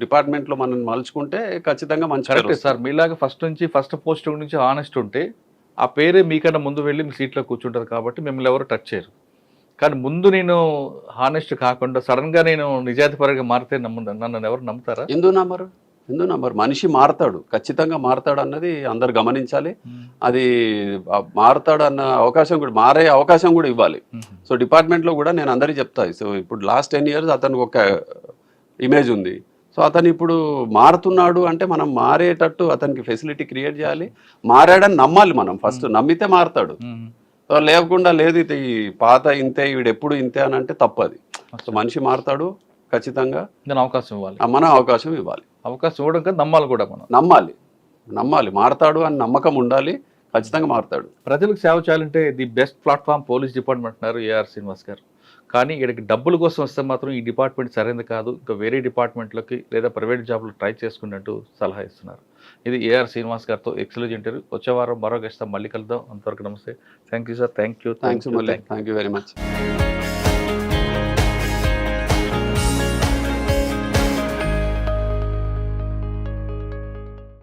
డిపార్ట్మెంట్లో మనం మలుచుకుంటే ఖచ్చితంగా మంచి కరెక్ట్ సార్. మీలాగా ఫస్ట్ పోస్టింగ్ నుంచి ఆనెస్ట్ ఉంటే ఆ పేరే మీకన్నా ముందు వెళ్ళి మీ సీట్లో కూర్చుంటారు కాబట్టి మిమ్మల్ని ఎవరు టచ్ చేయరు. కానీ ముందు నేను హానెస్ట్ కాకుండా సడన్గా నేను నిజాయితీపరంగా మారితే నన్ను ఎవరు నమ్ముతారా? ఎందుకు నమ్మరు? మనిషి మారతాడు, ఖచ్చితంగా మారతాడు అన్నది అందరు గమనించాలి. అది మారతాడు అన్న అవకాశం కూడా, మారే అవకాశం కూడా ఇవ్వాలి. సో డిపార్ట్మెంట్లో కూడా నేను అందరికీ చెప్తాను. సో ఇప్పుడు లాస్ట్ 10 years అతనికి ఒక ఇమేజ్ ఉంది. సో అతను ఇప్పుడు మారుతున్నాడు అంటే మనం మారేటట్టు అతనికి ఫెసిలిటీ క్రియేట్ చేయాలి. మారాడని నమ్మాలి మనం, ఫస్ట్ నమ్మితే మారతాడు. లేకుండా లేదు ఇది పాత ఇంతే, వీడు ఎప్పుడు ఇంతే అని అంటే తప్పది. సో మనిషి మారతాడు ఖచ్చితంగా, అవకాశం ఇవ్వాలి, మనం అవకాశం ఇవ్వాలి. అవకాశం ఇవ్వడం కదా, నమ్మాలి కూడా. మనం నమ్మాలి, మారతాడు అని నమ్మకం ఉండాలి, ఖచ్చితంగా మారతాడు. ప్రజలకు సేవ చేయాలంటే the best platform police department అన్నారు ఏఆర్ శ్రీనివాస్ గారు. కానీ ఇక్కడికి డబ్బుల కోసం వస్తే మాత్రం ఈ డిపార్ట్మెంట్ సరైనది కాదు, ఇంకా వేరే డిపార్ట్మెంట్లోకి లేదా ప్రైవేట్ జాబ్లో ట్రై చేసుకున్నట్టు సలహా ఇస్తున్నారు. ఇది ఏఆర్ శ్రీనివాస్ గారితో ఎక్స్క్లూజివ్ ఇంటర్వ్యూ. వచ్చే వారం మరో గెస్ట్తో మళ్ళీ కలుద్దాం. అంతవరకు నమస్తే. Thank you sir. Thank you very much.